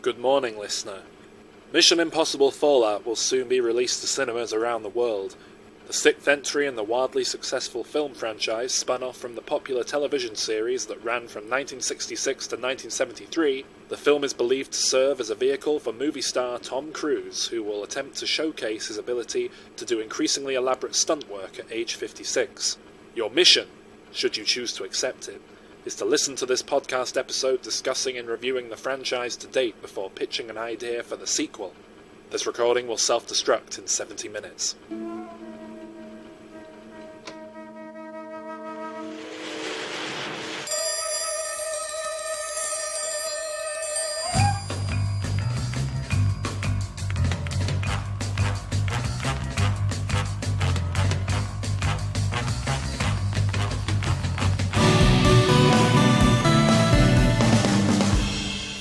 Good morning, listener. Mission Impossible Fallout will soon be released to cinemas around the world. The sixth entry in the wildly successful film franchise spun off from the popular television series that ran from 1966 to 1973. The film is believed to serve as a vehicle for movie star Tom Cruise, who will attempt to showcase his ability to do increasingly elaborate stunt work at age 56. Your mission, should you choose to accept it, is to listen to this podcast episode discussing and reviewing the franchise to date before pitching an idea for the sequel. This recording will self-destruct in 70 minutes.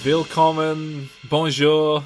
Willkommen, bonjour,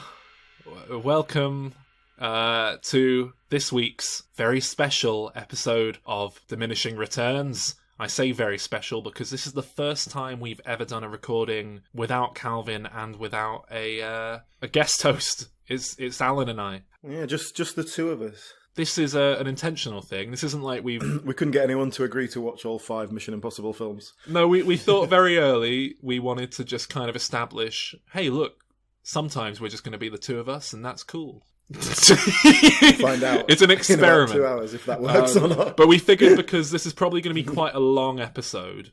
welcome to this week's very special episode of Diminishing Returns. I say very special because this is the first time we've ever done a recording without Calvin and without a guest host. It's Alan and I. Yeah, just the two of us. This is an intentional thing. This isn't like we couldn't get anyone to agree to watch all 5 Mission Impossible films. No, we thought very early we wanted to just kind of establish, hey, look, sometimes we're just going to be the two of us, and that's cool. Find out. It's an experiment. In about 2 hours if that works or not. But we figured because this is probably going to be quite a long episode,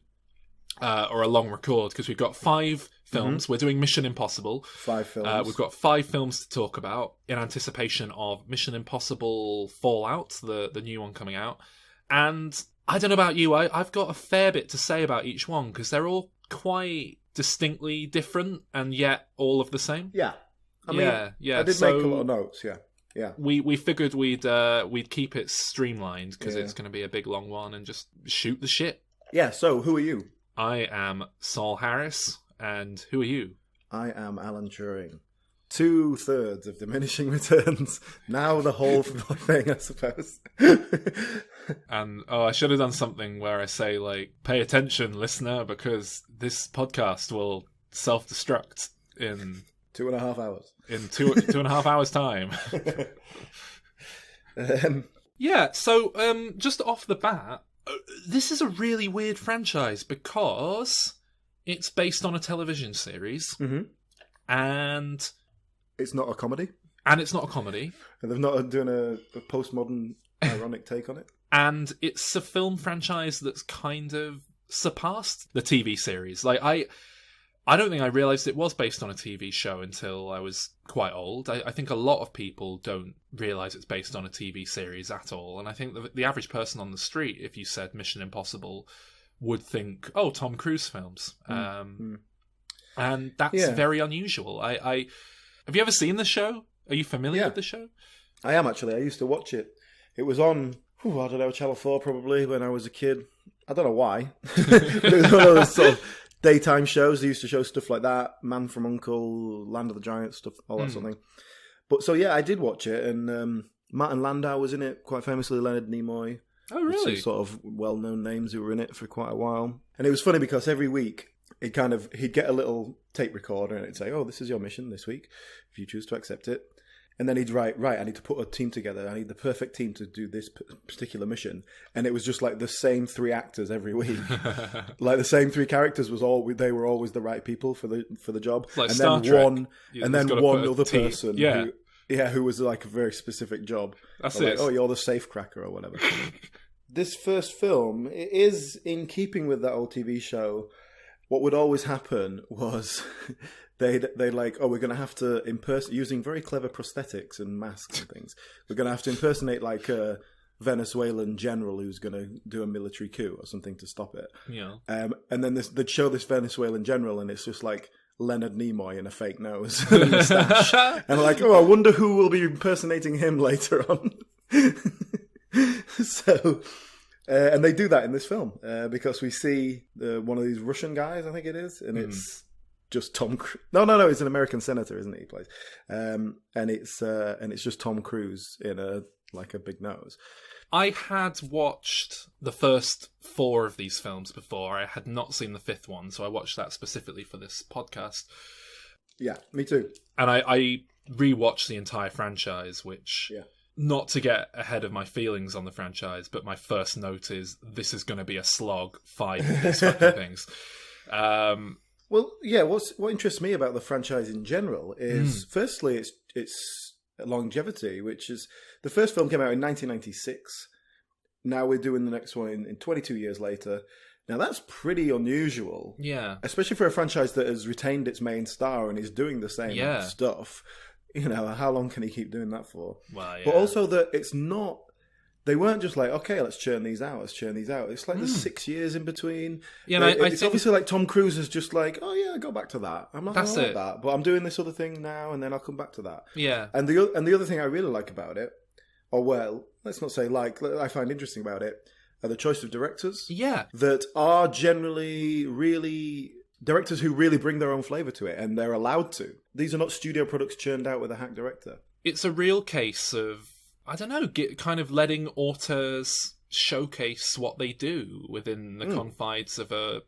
or a long record, because we've got 5 films. We're doing Mission Impossible. 5 films. We've got 5 films to talk about in anticipation of Mission Impossible Fallout, the new one coming out. And I don't know about you, I've got a fair bit to say about each one, because they're all quite distinctly different, and yet all of the same. Yeah. I mean, yeah. I did make a lot of notes, yeah. We figured we'd keep it streamlined, because it's going to be a big long one, and just shoot the shit. Yeah, so who are you? I am Saul Harris. And who are you? I am Alan Turing. 2/3 of Diminishing Returns. Now the whole thing, I suppose. And I should have done something where I say, like, pay attention, listener, because this podcast will self-destruct in 2.5 hours. In 2.5 hours' time. So just off the bat, this is a really weird franchise because it's based on a television series, and it's not a comedy. And they've not doing a postmodern ironic take on it. And it's a film franchise that's kind of surpassed the TV series. Like, I don't think I realised it was based on a TV show until I was quite old. I think a lot of people don't realise it's based on a TV series at all. And I think the average person on the street, if you said Mission Impossible, would think, oh, Tom Cruise films. And that's very unusual. Have you ever seen the show? Are you familiar with the show? I am, actually. I used to watch it. It was on, I don't know, Channel 4 probably when I was a kid. I don't know why. It was one of those sort of daytime shows. They used to show stuff like that, Man from U.N.C.L.E., Land of the Giants, stuff, all that sort of thing. But so, yeah, I did watch it. And Martin Landau was in it, quite famously, Leonard Nimoy. Oh, really? Some sort of well-known names who were in it for quite a while. And it was funny because every week he'd get a little tape recorder and it'd say, oh, this is your mission this week, if you choose to accept it. And then he'd write, right, I need to put a team together. I need the perfect team to do this particular mission. And it was just like the same 3 actors every week. Like the same 3 characters they were always the right people for the job. Like and Star then Trek. one other person who was like a very specific job. That's like, it. oh, you're the safecracker or whatever. This first film is in keeping with that old TV show. What would always happen was they like, oh, we're going to have to using very clever prosthetics and masks and things. We're going to have to impersonate like a Venezuelan general who's going to do a military coup or something to stop it. Yeah. And then they'd show this Venezuelan general, and it's just like Leonard Nimoy in a fake nose and a mustache. And like, oh, I wonder who will be impersonating him later on. So, and they do that in this film because we see one of these Russian guys, I think it is, and it's just Tom. No, he's an American senator, isn't he? He plays, and it's just Tom Cruise in a big nose. I had watched the first 4 of these films before. I had not seen the 5th one, so I watched that specifically for this podcast. Yeah, me too. And I rewatched the entire franchise, which, not to get ahead of my feelings on the franchise, but my first note is this is going to be a slog, 5 of these fucking things. Well, yeah, what interests me about the franchise in general is, firstly, its longevity, which is, the first film came out in 1996. Now we're doing the next one in 22 years later. Now that's pretty unusual. Yeah. Especially for a franchise that has retained its main star and is doing the same stuff. You know, how long can he keep doing that for? Well, yeah. But also that it's not... They weren't just like, okay, let's churn these out. It's like there's 6 years in between. Yeah, it's obviously like Tom Cruise is just like, oh yeah, go back to that. I'm not going to like that, but I'm doing this other thing now, and then I'll come back to that. Yeah. And the other thing I really like about it, or well, let's not say like, I find interesting about it, are the choice of directors. Yeah. That are generally really... directors who really bring their own flavour to it, and they're allowed to. These are not studio products churned out with a hack director. It's a real case of, I don't know, kind of letting auteurs showcase what they do within the confines of a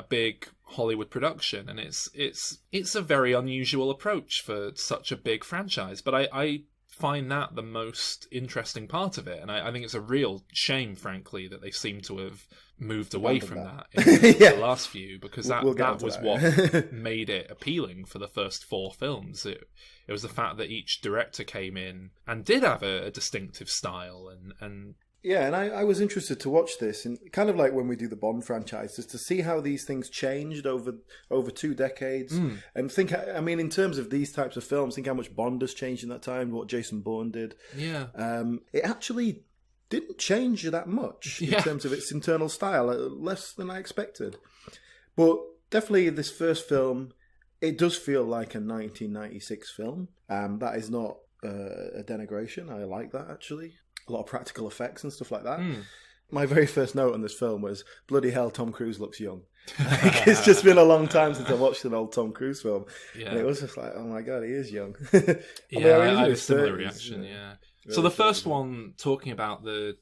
big Hollywood production, and it's a very unusual approach for such a big franchise. But I find that the most interesting part of it, and I think it's a real shame, frankly, that they seem to have moved away from that in the last few, because that was what made it appealing for the first 4 films. It was the fact that each director came in and did have a distinctive style, and yeah, and I was interested to watch this, and kind of like when we do the Bond franchise, just to see how these things changed over 2 decades, and think, I mean, in terms of these types of films, think how much Bond has changed in that time, what Jason Bourne did. Yeah. It actually didn't change that much in terms of its internal style, less than I expected. But definitely this first film, it does feel like a 1996 film. That is not a denigration. I like that, actually. A lot of practical effects and stuff like that. My very first note on this film was, bloody hell, Tom Cruise looks young. It's just been a long time since I watched an old Tom Cruise film. Yeah. And it was just like, oh my God, he is young. I had a similar reaction, So the first one, talking about the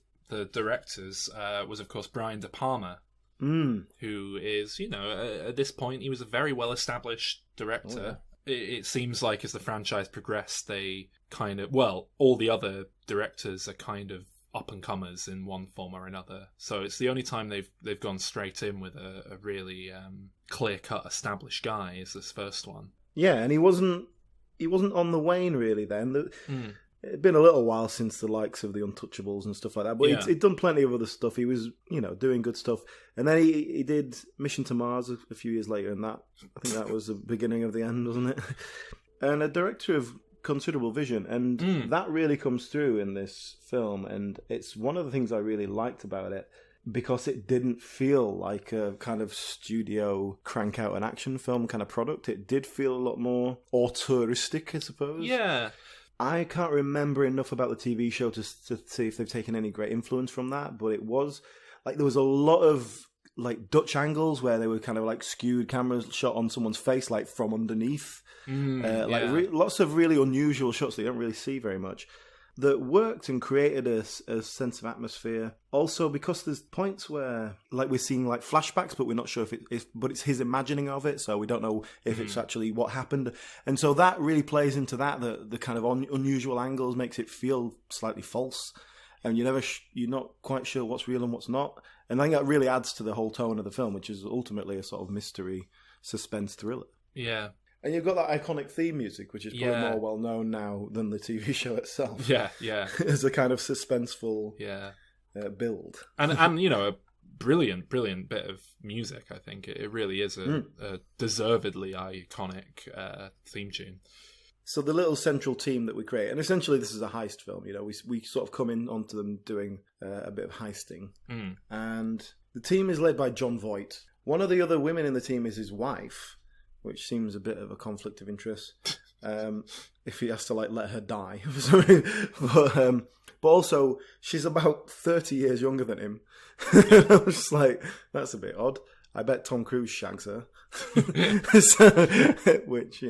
directors, was of course Brian De Palma, who is, at this point, he was a very well-established director. It seems like as the franchise progressed, they kind of, all the other directors are kind of up-and-comers in one form or another. So it's the only time they've gone straight in with a really clear-cut, established guy is this first one. Yeah, and he wasn't on the wane, really, then. It'd been a little while since the likes of the Untouchables and stuff like that, but he'd done plenty of other stuff. He was, doing good stuff. And then he did Mission to Mars a few years later, and I think that was the beginning of the end, wasn't it? And a director of considerable vision, and that really comes through in this film, and it's one of the things I really liked about it, because it didn't feel like a kind of studio crank out an action film kind of product. It did feel a lot more auteuristic, I suppose. Yeah. I can't remember enough about the TV show to see if they've taken any great influence from that, but it was like there was a lot of like Dutch angles where they were kind of like skewed cameras shot on someone's face, like from underneath. Lots of really unusual shots that you don't really see very much, that worked and created a sense of atmosphere. Also, because there's points where, like, we're seeing like flashbacks, but we're not sure but it's his imagining of it, so we don't know if it's actually what happened. And so that really plays into that. The kind of unusual angles makes it feel slightly false, and you're not quite sure what's real and what's not. And I think that really adds to the whole tone of the film, which is ultimately a sort of mystery suspense thriller. Yeah. And you've got that iconic theme music, which is probably more well known now than the TV show itself. Yeah. As a kind of suspenseful build. And a brilliant bit of music, I think. It really is a deservedly iconic theme tune. So the little central team that we create, and essentially this is a heist film, we sort of come in onto them doing a bit of heisting. And the team is led by Jon Voight. One of the other women in the team is his wife, which seems a bit of a conflict of interest, if he has to let her die. But also, she's about 30 years younger than him. I was just like, that's a bit odd. I bet Tom Cruise shags her. Which,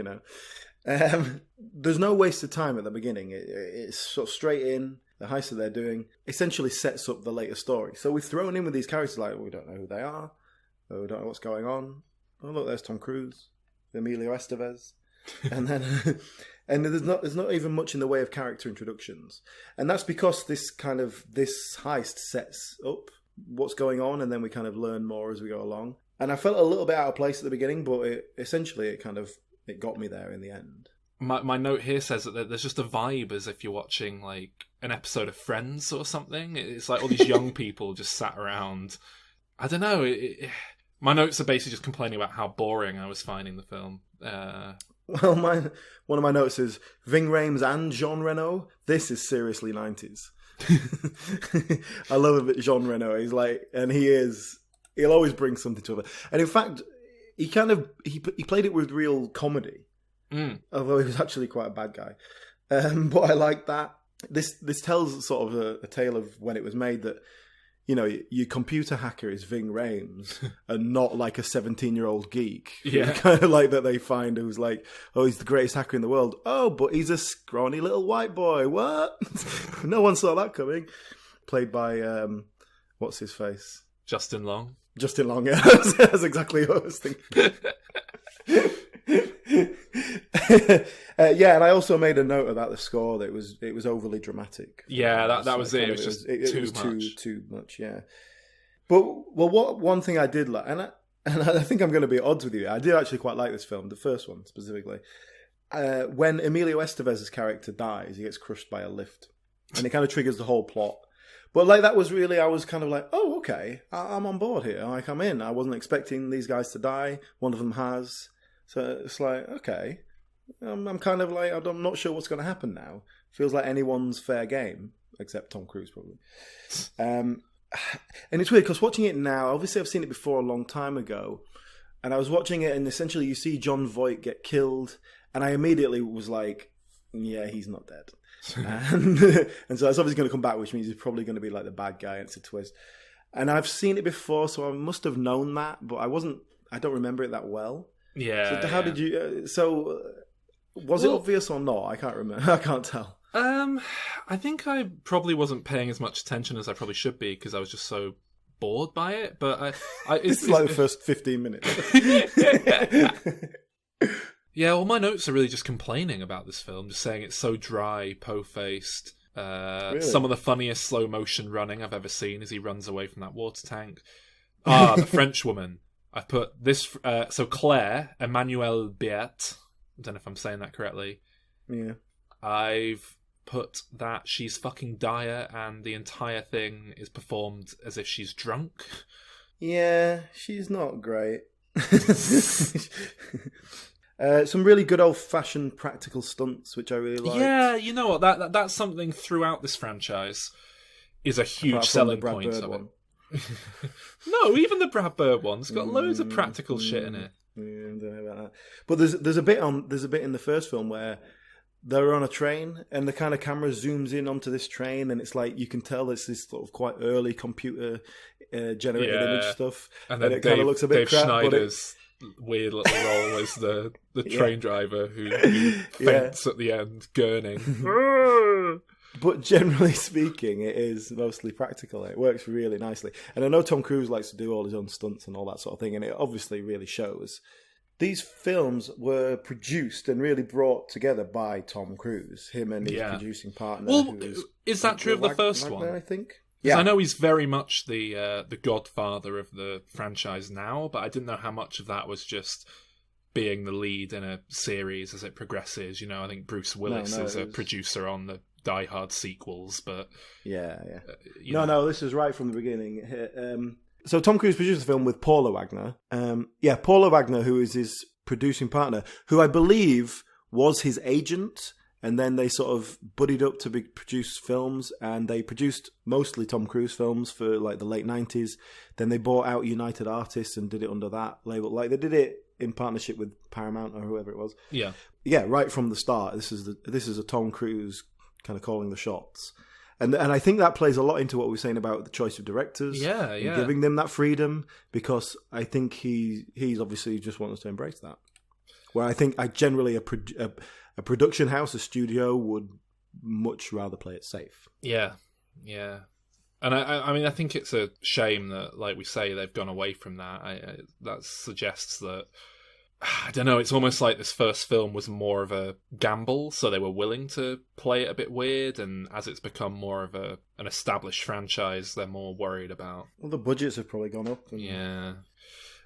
there's no waste of time at the beginning. It's sort of straight in. The heist that they're doing essentially sets up the later story. So we've thrown in with these characters like, we don't know who they are. We don't know what's going on. Oh, look, there's Tom Cruise. Emilio Estevez. And then and there's not even much in the way of character introductions, and that's because this heist sets up what's going on, and then we kind of learn more as we go along. And I felt a little bit out of place at the beginning, but it got me there in the end. My note here says that there's just a vibe as if you're watching like an episode of Friends or something. It's like all these young people just sat around. I don't know. My notes are basically just complaining about how boring I was finding the film. Well, one of my notes is Ving Rhames and Jean Reno. This is seriously 90s. I love a bit Jean Reno. He's like, and he'll always bring something to it. And in fact, he played it with real comedy. Although he was actually quite a bad guy. But I like that. This tells sort of a tale of when it was made, that, you know, your computer hacker is Ving Rhames and not like a 17-year-old geek. Yeah. Kind of like that they find who's like, oh, he's the greatest hacker in the world. Oh, but he's a scrawny little white boy. What? No one saw that coming. Played by, what's his face? Justin Long. Justin Long, yeah. That's exactly what I was thinking. Yeah, and I also made a note about the score that it was overly dramatic. Yeah, that was it. It was just too much. Yeah, but one thing I did like, and I think I'm going to be at odds with you. I did actually quite like this film, the first one specifically. When Emilio Estevez's character dies, he gets crushed by a lift, and it kind of triggers the whole plot. But like that was really, I was kind of like, oh, okay, I'm on board here. Like I'm in. I wasn't expecting these guys to die. One of them has. So it's like, okay, I'm kind of like, I'm not sure what's going to happen now. Feels like anyone's fair game, except Tom Cruise probably. And it's weird because watching it now, obviously I've seen it before a long time ago, and I was watching it and essentially you see John Voight get killed, and I immediately was like, yeah, he's not dead. And so it's obviously going to come back, which means he's probably going to be like the bad guy, and it's a twist. And I've seen it before, so I must have known that, but I don't remember it that well. Yeah. So how did you? Was it obvious or not? I can't remember. I can't tell. I think I probably wasn't paying as much attention as I probably should be because I was just so bored by it. But it's like the first 15 minutes. Yeah, well, my notes are really just complaining about this film, just saying it's so dry, po-faced. Really? Some of the funniest slow motion running I've ever seen as he runs away from that water tank. The French woman. I've put this, so Claire, Emmanuelle Biet, I don't know if I'm saying that correctly. Yeah. I've put that she's fucking dire and the entire thing is performed as if she's drunk. Yeah, she's not great. Some really good old-fashioned practical stunts, which I really like. Yeah, you know what, that's something throughout this franchise is a huge selling point of it. No, even the Brad Bird one's got loads of practical shit in it. Yeah, I don't know about that. But there's a bit in the first film where they're on a train and the kind of camera zooms in onto this train, and it's like you can tell it's this sort of quite early computer generated image stuff, and then it kind of looks a bit Dave crap. Schneider's weird little role as the train driver who faints at the end, gurning. But generally speaking, it is mostly practical. It works really nicely. And I know Tom Cruise likes to do all his own stunts and all that sort of thing, and it obviously really shows. These films were produced and really brought together by Tom Cruise, him and his producing partner. Well, is that true of the first one? I think. Yeah, I know he's very much the godfather of the franchise now, but I didn't know how much of that was just being the lead in a series as it progresses. You know, I think Bruce Willis is a producer on the Die Hard sequels, but no, this is right from the beginning. So Tom Cruise produced the film with Paula Wagner. Paula Wagner, who is his producing partner, who I believe was his agent, and then they sort of buddied up to produce films, and they produced mostly Tom Cruise films for like the late 90s. Then they bought out United Artists and did it under that label. Like they did it in partnership with Paramount or whoever it was. Yeah, right from the start. This is a Tom Cruise kind of calling the shots. And I think that plays a lot into what we were saying about the choice of directors. And giving them that freedom, because I think he's obviously just wants to embrace that. Where I think generally a production house, a studio, would much rather play it safe. Yeah. And I mean, I think it's a shame that, like we say, they've gone away from that. That suggests that I don't know, it's almost like this first film was more of a gamble, so they were willing to play it a bit weird, and as it's become more of an established franchise, they're more worried about... Well, the budgets have probably gone up. Yeah.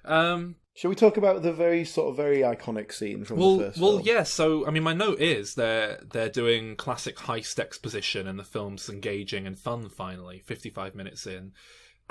Shall we talk about the very iconic scene from the first film? Well, yeah, so, I mean, my note is they're doing classic heist exposition, and the film's engaging and fun, finally, 55 minutes in.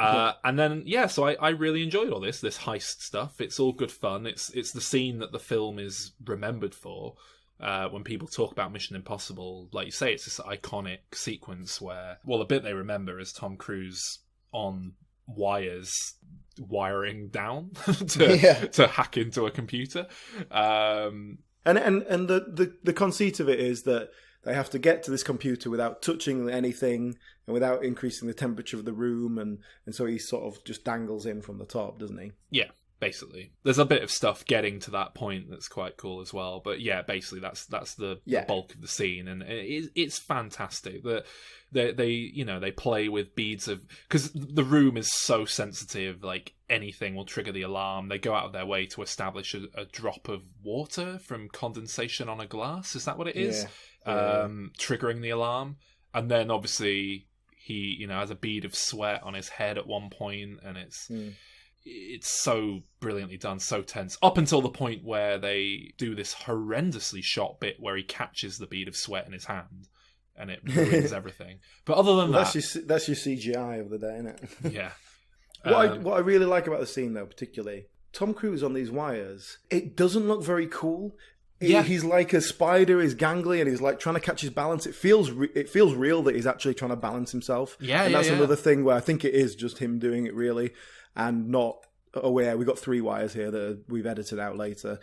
And then, yeah, so I really enjoyed all this heist stuff. It's all good fun. It's the scene that the film is remembered for. When people talk about Mission Impossible, like you say, it's this iconic sequence where, well, the bit they remember is Tom Cruise on wires wiring down to hack into a computer. And the conceit of it is that they have to get to this computer without touching anything and without increasing the temperature of the room, and so he sort of just dangles in from the top, doesn't he? Yeah, basically. There's a bit of stuff getting to that point that's quite cool as well, but yeah, basically that's the bulk of the scene, and it's fantastic. They play with beads of... Because the room is so sensitive, like anything will trigger the alarm. They go out of their way to establish a drop of water from condensation on a glass. Is that what it is? Yeah. Triggering the alarm. And then obviously he has a bead of sweat on his head at one point, and it's so brilliantly done, so tense, up until the point where they do this horrendously shot bit where he catches the bead of sweat in his hand and it ruins everything. But other than that's your CGI of the day, isn't it? Yeah. What I really like about the scene, though, particularly, Tom Cruise on these wires, it doesn't look very cool. Yeah. He's like a spider, he's gangly, and he's like trying to catch his balance. It feels real that he's actually trying to balance himself. Yeah, and that's another thing where I think it is just him doing it really, and not, oh yeah, we got 3 wires here that we've edited out later.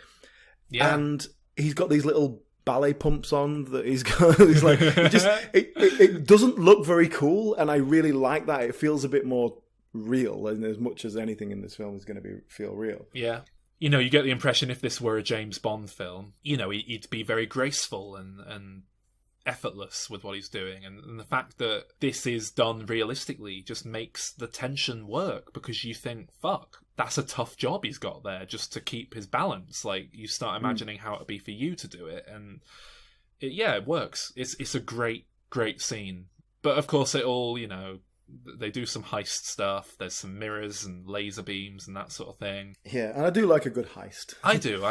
Yeah. And he's got these little ballet pumps on that he's got. He's like, it doesn't look very cool, and I really like that. It feels a bit more real, and as much as anything in this film is going to feel real. Yeah. You get the impression if this were a James Bond film, he'd be very graceful and effortless with what he's doing. And the fact that this is done realistically just makes the tension work, because you think, fuck, that's a tough job he's got there just to keep his balance. Like, you start imagining how it'd be for you to do it. And it works. It's a great, great scene. But of course it all, they do some heist stuff. There's some mirrors and laser beams and that sort of thing. Yeah, and I do like a good heist. I do.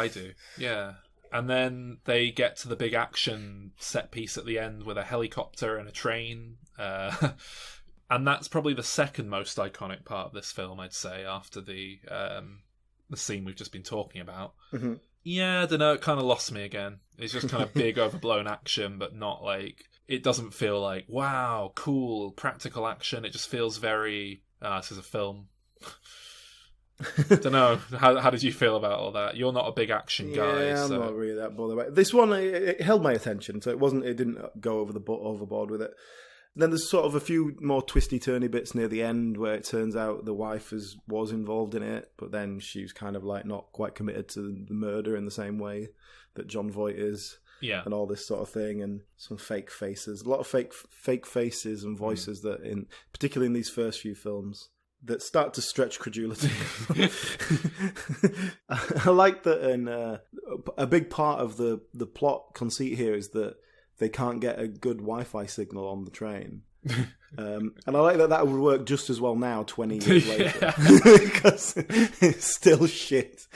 Yeah. And then they get to the big action set piece at the end with a helicopter and a train. And that's probably the second most iconic part of this film, I'd say, after the scene we've just been talking about. Mm-hmm. Yeah, I don't know, it kind of lost me again. It's just kind of big, overblown action, but not like... It doesn't feel like, wow, cool, practical action. It just feels very, this is a film. Don't know. How did you feel about all that? You're not a big action guy. Yeah, I'm not really that bothered about it. This one, it held my attention, so it didn't go overboard with it. Then there's sort of a few more twisty-turny bits near the end where it turns out the wife was involved in it, but then she was kind of like not quite committed to the murder in the same way that John Voight is. Yeah, and all this sort of thing, and some fake faces, a lot of fake faces and voices that, particularly in these first few films, that start to stretch credulity. I like that, and a big part of the plot conceit here is that they can't get a good Wi-Fi signal on the train. And I like that would work just as well now, 20 years later, because it's still shit.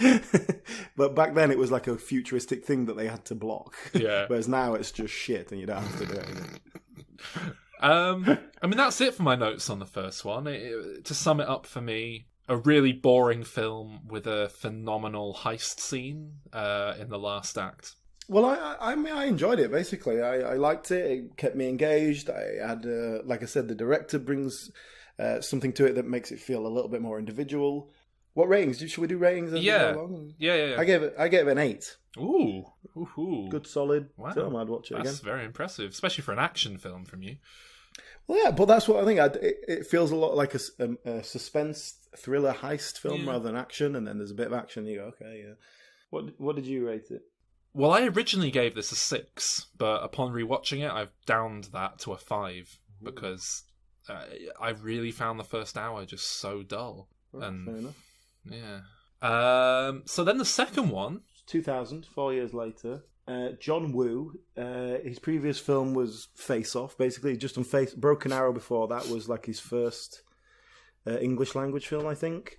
But back then it was like a futuristic thing that they had to block. Yeah. Whereas now it's just shit and you don't have to do anything. I mean, that's it for my notes on the first one. To sum it up for me, a really boring film with a phenomenal heist scene in the last act. Well, I mean, I enjoyed it, basically. I liked it. It kept me engaged. I had, like I said, the director brings something to it that makes it feel a little bit more individual. What ratings? Should we do ratings as we go along? Yeah. I gave it an 8. Ooh. Good, solid film. I'd watch it again. That's very impressive, especially for an action film from you. Well, yeah, but that's what I think. It feels a lot like a suspense thriller heist film rather than action, and then there's a bit of action. You go, okay, yeah. What did you rate it? Well, I originally gave this a 6, but upon rewatching it, I've downed that to a 5 because I really found the first hour just so dull. Fair enough. Yeah. So then the second one, 2000, 4 years later. John Woo, his previous film was Face Off, basically just on Broken Arrow before that was like his first English language film, I think.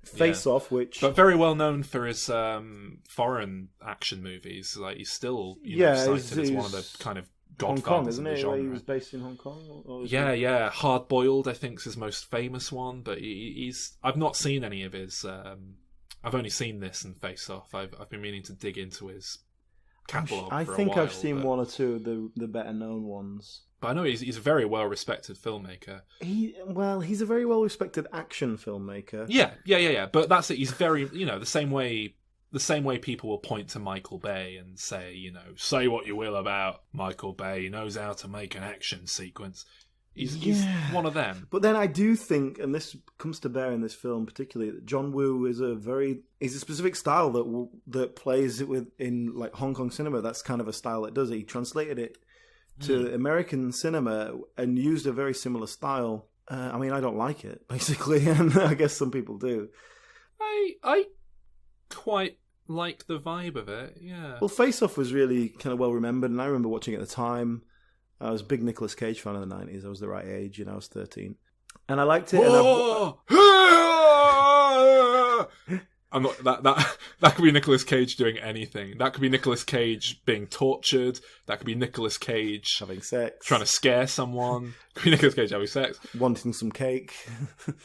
Face Off, which... But very well known for his foreign action movies. Like, he's still cited as one of the kind of godfathers Hong Kong, isn't of the it? genre. He was based in Hong Kong? Yeah. Hard Boiled, I think, is his most famous one, but he's... I've not seen any of his... I've only seen this and Face Off. I've been meaning to dig into his catalogue I for a think while, I've seen one or two of the better known ones. But I know he's a very well respected filmmaker. He's a very well respected action filmmaker. Yeah. But that's it. He's very, the same way people will point to Michael Bay and say, say what you will about Michael Bay, he knows how to make an action sequence. He's one of them. But then I do think, and this comes to bear in this film particularly, that John Woo is a specific style that plays it in like Hong Kong cinema. That's kind of a style that does it. He translated it to American cinema and used a very similar style. I don't like it, basically, and I guess some people do. I quite like the vibe of it, yeah. Well, Face Off was really kind of well remembered, and I remember watching it at the time. I was a big Nicolas Cage fan in the 90s. I was the right age, I was 13. And I liked it. I'm not that could be Nicolas Cage doing anything. That could be Nicolas Cage being tortured. That could be Nicolas Cage having sex, trying to scare someone. Could be Nicolas Cage having sex, wanting some cake.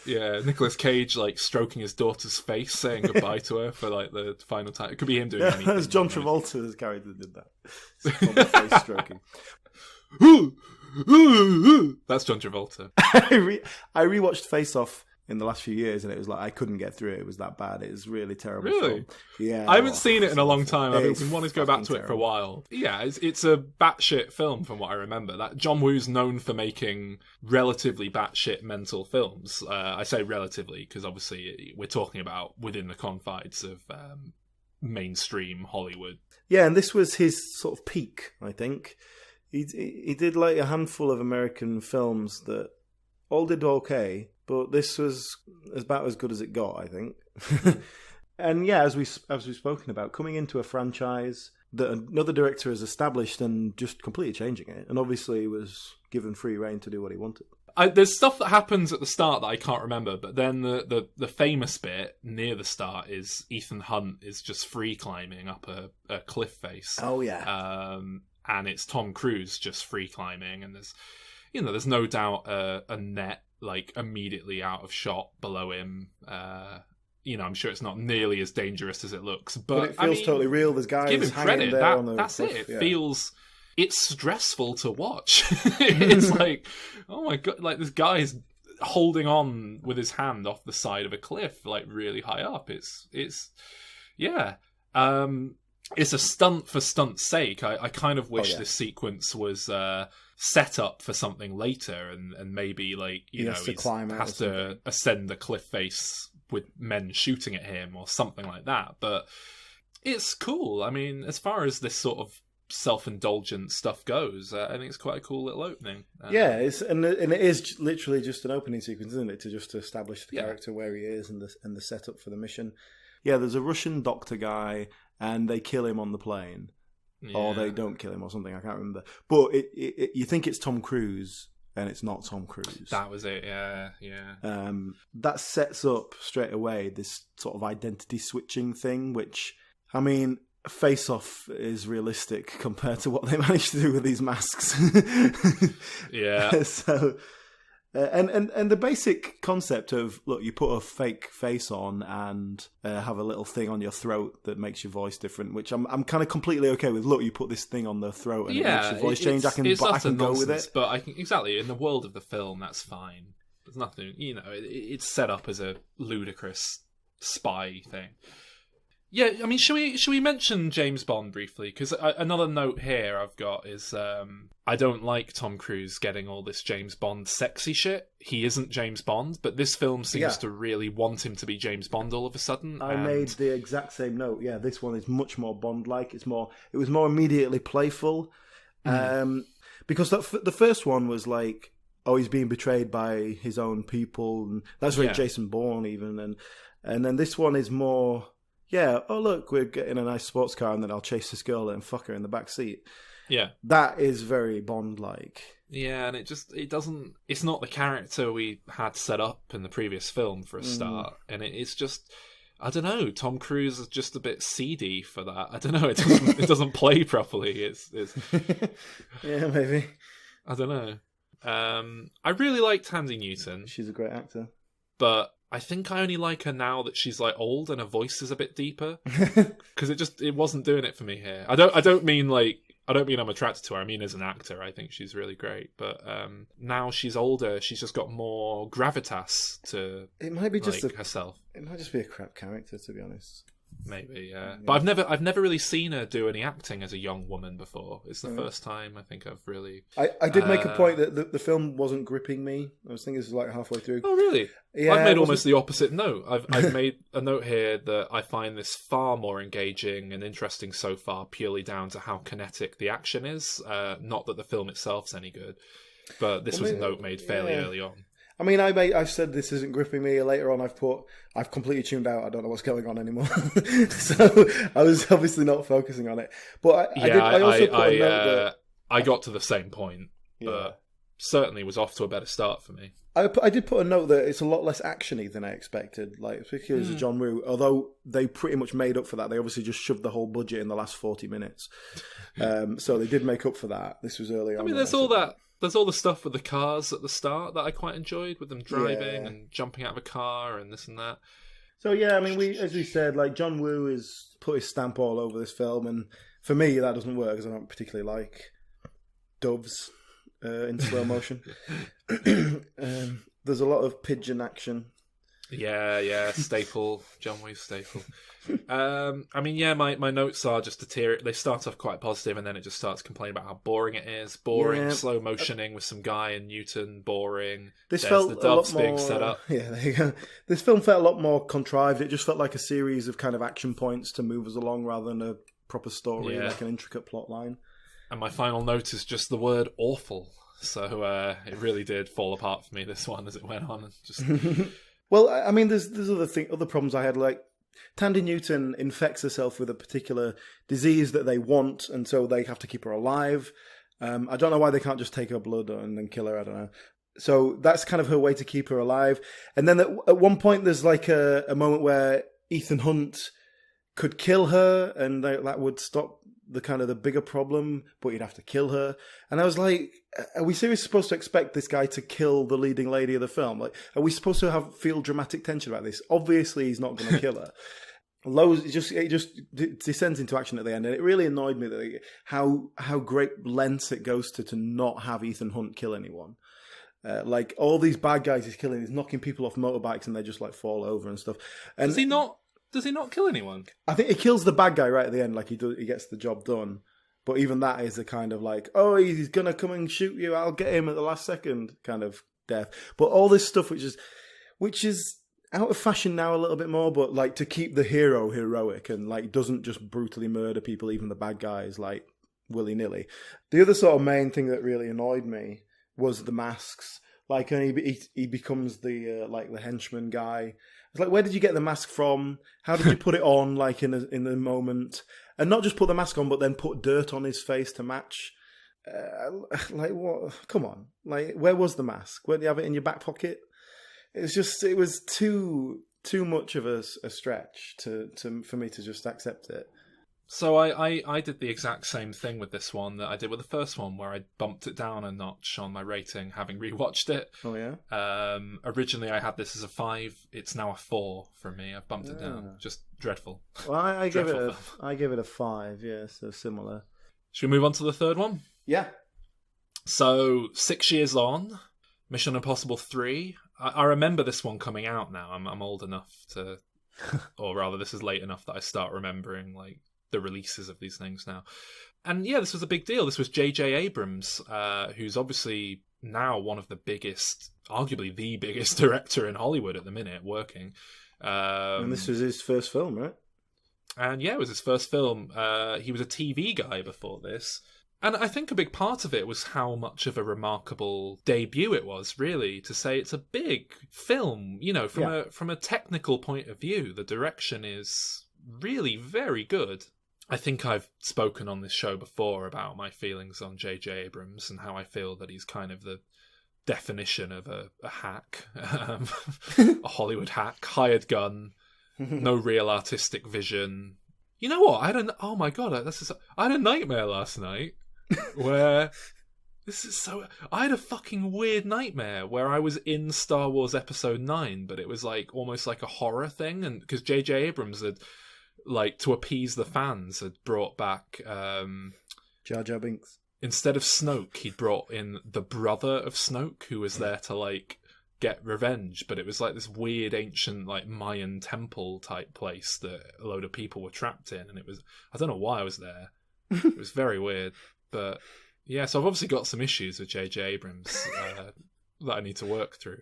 Yeah, Nicolas Cage like stroking his daughter's face, saying goodbye to her for like the final time. It could be him doing anything. That's John Travolta's character did that. Face stroking. That's John Travolta. I rewatched Face Off in the last few years, and it was like I couldn't get through it. It was that bad. It was really terrible. Really? Film. Yeah. I haven't seen it in a long time. I've been wanting to go back to it for a while. Yeah, it's a batshit film from what I remember. That John Woo's known for making relatively batshit mental films. I say relatively because obviously we're talking about within the confines of mainstream Hollywood. Yeah, and this was his sort of peak, I think. He did like a handful of American films that all did okay, but this was about as good as it got, I think. And yeah, as we've spoken about, coming into a franchise that another director has established and just completely changing it, and obviously was given free rein to do what he wanted. There's stuff that happens at the start that I can't remember, but then the famous bit near the start is Ethan Hunt is just free climbing up a cliff face. Oh yeah. And it's Tom Cruise just free climbing, and there's no doubt a net like immediately out of shot below him. I'm sure it's not nearly as dangerous as it looks, but it feels totally real. There's guys give him hanging credit. there on the That's cliff. it. It feels. It's stressful to watch. It's like, oh my god, like this guy is holding on with his hand off the side of a cliff, like really high up. It's a stunt for stunt's sake. I kind of wish this sequence was set up for something later, and maybe like he has to ascend the cliff face with men shooting at him or something like that. But it's cool. I mean, as far as this sort of self-indulgent stuff goes, I think it's quite a cool little opening. Yeah, and it is literally just an opening sequence, isn't it, to just establish the character where he is and the setup for the mission. Yeah, there's a Russian doctor guy, and they kill him on the plane, or they don't kill him, or something. I can't remember. But you think it's Tom Cruise, and it's not Tom Cruise. That was it. Yeah. That sets up straight away this sort of identity switching thing, which, I mean, Face Off is realistic compared to what they managed to do with these masks. Yeah. So, and the basic concept of, look, you put a fake face on and have a little thing on your throat that makes your voice different, which I'm kind of completely okay with. Look, you put this thing on the throat and it makes your voice change. I can go with it. But exactly in the world of the film, that's fine. There's nothing, it's set up as a ludicrous spy thing. Yeah, I mean, should we mention James Bond briefly? Because another note here I've got is I don't like Tom Cruise getting all this James Bond sexy shit. He isn't James Bond, but this film seems to really want him to be James Bond all of a sudden. I made the exact same note. Yeah, this one is much more Bond-like. It was more immediately playful. Because the first one was like, oh, he's being betrayed by his own people. And that's very Jason Bourne even. And then this one is more... yeah, oh look, we're getting a nice sports car and then I'll chase this girl and fuck her in the back seat. Yeah. That is very Bond-like. Yeah, and it's not the character we had set up in the previous film for a start. And it's just, I don't know, Tom Cruise is just a bit seedy for that. I don't know, it doesn't play properly. It's Yeah, maybe. I don't know. I really liked Tandy Newton. She's a great actor. But I think I only like her now that she's like old and her voice is a bit deeper. Because it wasn't doing it for me here. I don't mean I'm attracted to her. I mean, as an actor, I think she's really great. But now she's older, she's just got more gravitas to it might be just herself. It might just be a crap character, to be honest. Maybe, yeah. But I've never really seen her do any acting as a young woman before. It's the first time I think I've really. I did make a point that the film wasn't gripping me. I was thinking this was like halfway through. Oh, really? Yeah, I've made almost the opposite note. I've made a note here that I find this far more engaging and interesting so far, purely down to how kinetic the action is. Not that the film itself's any good, but this was a note made fairly early on. I mean, I've said this isn't gripping me. Later on, I've completely tuned out. I don't know what's going on anymore. So I was obviously not focusing on it. But I also put a note that I got to the same point, but certainly was off to a better start for me. I did put a note that it's a lot less actiony than I expected, like particularly as a John Woo. Although they pretty much made up for that. They obviously just shoved the whole budget in the last 40 minutes. So they did make up for that. This was early on. I mean, there's all that. There's all the stuff with the cars at the start that I quite enjoyed, with them driving and jumping out of a car and this and that. So yeah, I mean, as we said, like John Woo has put his stamp all over this film, and for me that doesn't work because I don't particularly like doves in slow motion. There's a lot of pigeon action. Yeah, staple, John Woo staple. I mean, yeah, my notes are just they start off quite positive, and then it just starts complaining about how boring it is. Slow motioning with some guy in Newton, boring. This There's felt the a doves lot more, being set up. Yeah, there you go. This film felt a lot more contrived. It just felt like a series of kind of action points to move us along rather than a proper story, like an intricate plot line. And my final note is just the word awful. So it really did fall apart for me, this one, as it went on. And just... Well, I mean, there's other problems I had, like Tandy Newton infects herself with a particular disease that they want, and so they have to keep her alive. I don't know why they can't just take her blood and then kill her, I don't know. So that's kind of her way to keep her alive. And then at one point there's like a moment where Ethan Hunt could kill her, and that would stop the bigger problem, but you'd have to kill her. And I was like, are we seriously supposed to expect this guy to kill the leading lady of the film? Like, are we supposed to feel dramatic tension about this? Obviously he's not going to kill her. It just descends into action at the end, and it really annoyed me that how great lengths it goes to not have Ethan Hunt kill anyone. Like all these bad guys he's killing, he's knocking people off motorbikes and they just like fall over and stuff. And Does he not kill anyone? I think he kills the bad guy right at the end, like he gets the job done. But even that is a kind of like, oh, he's gonna come and shoot you, I'll get him at the last second kind of death. But all this stuff which is out of fashion now a little bit more, but like to keep the hero heroic and like doesn't just brutally murder people, even the bad guys, like willy-nilly. The other sort of main thing that really annoyed me was the masks. Like, and he becomes the the henchman guy. It's like, where did you get the mask from? How did you put it on, like in the moment? And not just put the mask on, but then put dirt on his face to match. Like what? Come on! Like, where was the mask? Where did you have it in your back pocket? It was too much of a stretch for me to just accept it. So I did the exact same thing with this one that I did with the first one, where I bumped it down a notch on my rating, having rewatched it. Oh yeah. Originally I had this as a 5. It's now a 4 for me. I've bumped it down. Just dreadful. Well, I gave it a 5. Yeah, so similar. Should we move on to the third one? Yeah. So 6 years on, Mission Impossible 3. I remember this one coming out now. I'm old enough to, or rather, this is late enough that I start remembering like the releases of these things now. And yeah, this was a big deal. This was J.J. Abrams, who's obviously now one of the biggest, arguably the biggest director in Hollywood at the minute, working. And this was his first film, right? And yeah, it was his first film. He was a TV guy before this. And I think a big part of it was how much of a remarkable debut it was, really, to say it's a big film. You know, from a technical point of view, the direction is really very good. I think I've spoken on this show before about my feelings on J.J. Abrams and how I feel that he's kind of the definition of a hack, a Hollywood hack, hired gun, no real artistic vision. You know what? I had a nightmare last night where I had a fucking weird nightmare where I was in Star Wars Episode 9, but it was like almost like a horror thing, and because J.J. Abrams had, like, to appease the fans, had brought back Jar Jar Binks. Instead of Snoke, he'd brought in the brother of Snoke, who was there to, like, get revenge, but it was like this weird ancient, like, Mayan temple type place that a load of people were trapped in, and I don't know why I was there. It was very weird, but yeah, so I've obviously got some issues with J.J. Abrams that I need to work through.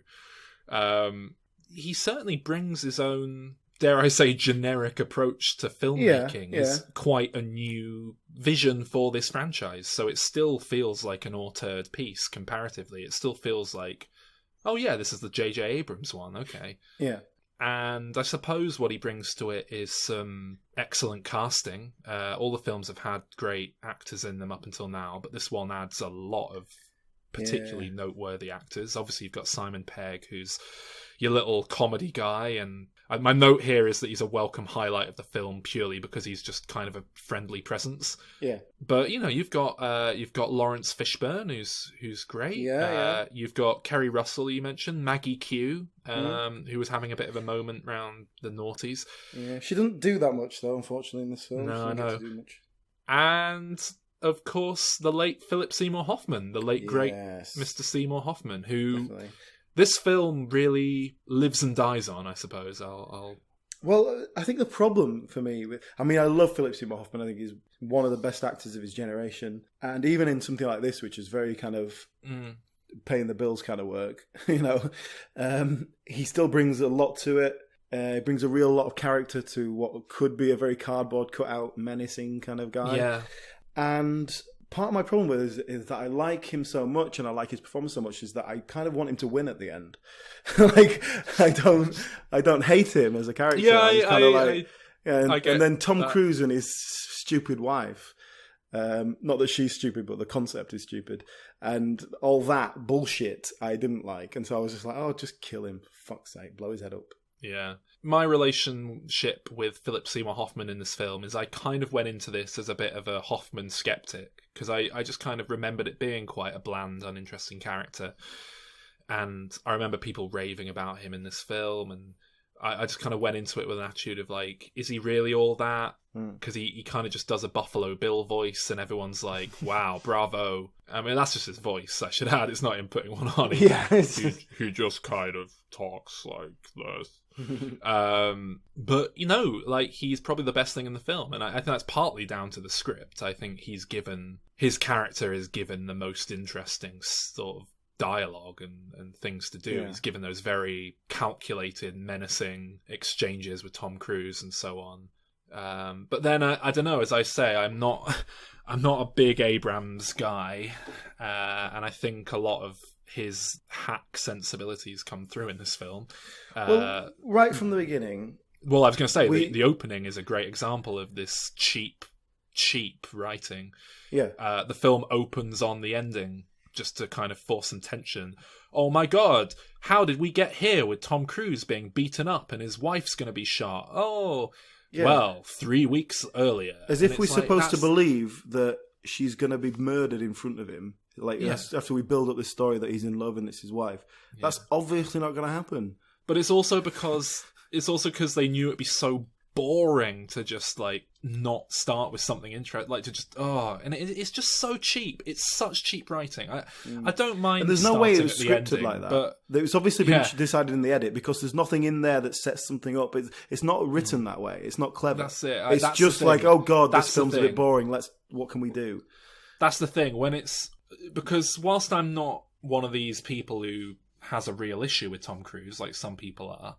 He certainly brings his own, dare I say, generic approach to filmmaking. Is quite a new vision for this franchise. So it still feels like an auteured piece comparatively. It still feels like, oh yeah, this is the J.J. Abrams one, okay. Yeah. And I suppose what he brings to it is some excellent casting. All the films have had great actors in them up until now, but this one adds a lot of particularly noteworthy actors. Obviously, you've got Simon Pegg, who's your little comedy guy, and my note here is that he's a welcome highlight of the film purely because he's just kind of a friendly presence. Yeah. But you've got Lawrence Fishburne, who's great. Yeah. You've got Kerry Russell, you mentioned, Maggie Q, who was having a bit of a moment round the noughties. Yeah, she doesn't do that much though, unfortunately, in this film. No, I know. Get to do much. And of course, the late Philip Seymour Hoffman, the late great Mr. Seymour Hoffman, who. Definitely. This film really lives and dies on, I suppose. Well, I think the problem for me, I love Philip Seymour Hoffman. I think he's one of the best actors of his generation. And even in something like this, which is very kind of paying the bills kind of work, he still brings a lot to it. He brings a real lot of character to what could be a very cardboard cutout, menacing kind of guy. Yeah. And part of my problem with it is that I like him so much and I like his performance so much is that I kind of want him to win at the end. Like, I don't hate him as a character. Yeah, and then Tom Cruise and his stupid wife. Not that she's stupid, but the concept is stupid. And all that bullshit I didn't like. And so I was just like, oh, just kill him. For fuck's sake, blow his head up. Yeah. My relationship with Philip Seymour Hoffman in this film is I kind of went into this as a bit of a Hoffman skeptic because I just kind of remembered it being quite a bland, uninteresting character. And I remember people raving about him in this film, and I just kind of went into it with an attitude of like, is he really all that? Because he kind of just does a Buffalo Bill voice, and everyone's like, wow, bravo. I mean, that's just his voice, I should add. It's not him putting one on. He just kind of talks like this. But, he's probably the best thing in the film, and I think that's partly down to the script. I think his character is given the most interesting sort of dialogue and things to do. Yeah. He's given those very calculated, menacing exchanges with Tom Cruise and so on. But then I don't know. As I say, I'm not a big Abrams guy, and I think a lot of his hack sensibilities come through in this film. Well, right from the beginning. Well, I was going to say the opening is a great example of this cheap writing. Yeah. The film opens on the ending, just to kind of force some tension. Oh my God, how did we get here with Tom Cruise being beaten up and his wife's going to be shot? Oh, well, 3 weeks earlier. As if we're supposed to believe that she's going to be murdered in front of him. After we build up this story that he's in love and it's his wife. Yeah. That's obviously not going to happen. But it's also because they knew it'd be so boring to just not start with something interesting, and it's just so cheap. It's such cheap writing. I don't mind. And there's no way it was scripted like that. But it's obviously been decided in the edit because there's nothing in there that sets something up. It's not written that way. It's not clever. That's it. It's just like, oh God, this film's a bit boring. What can we do? That's the thing. Because whilst I'm not one of these people who has a real issue with Tom Cruise, like some people are,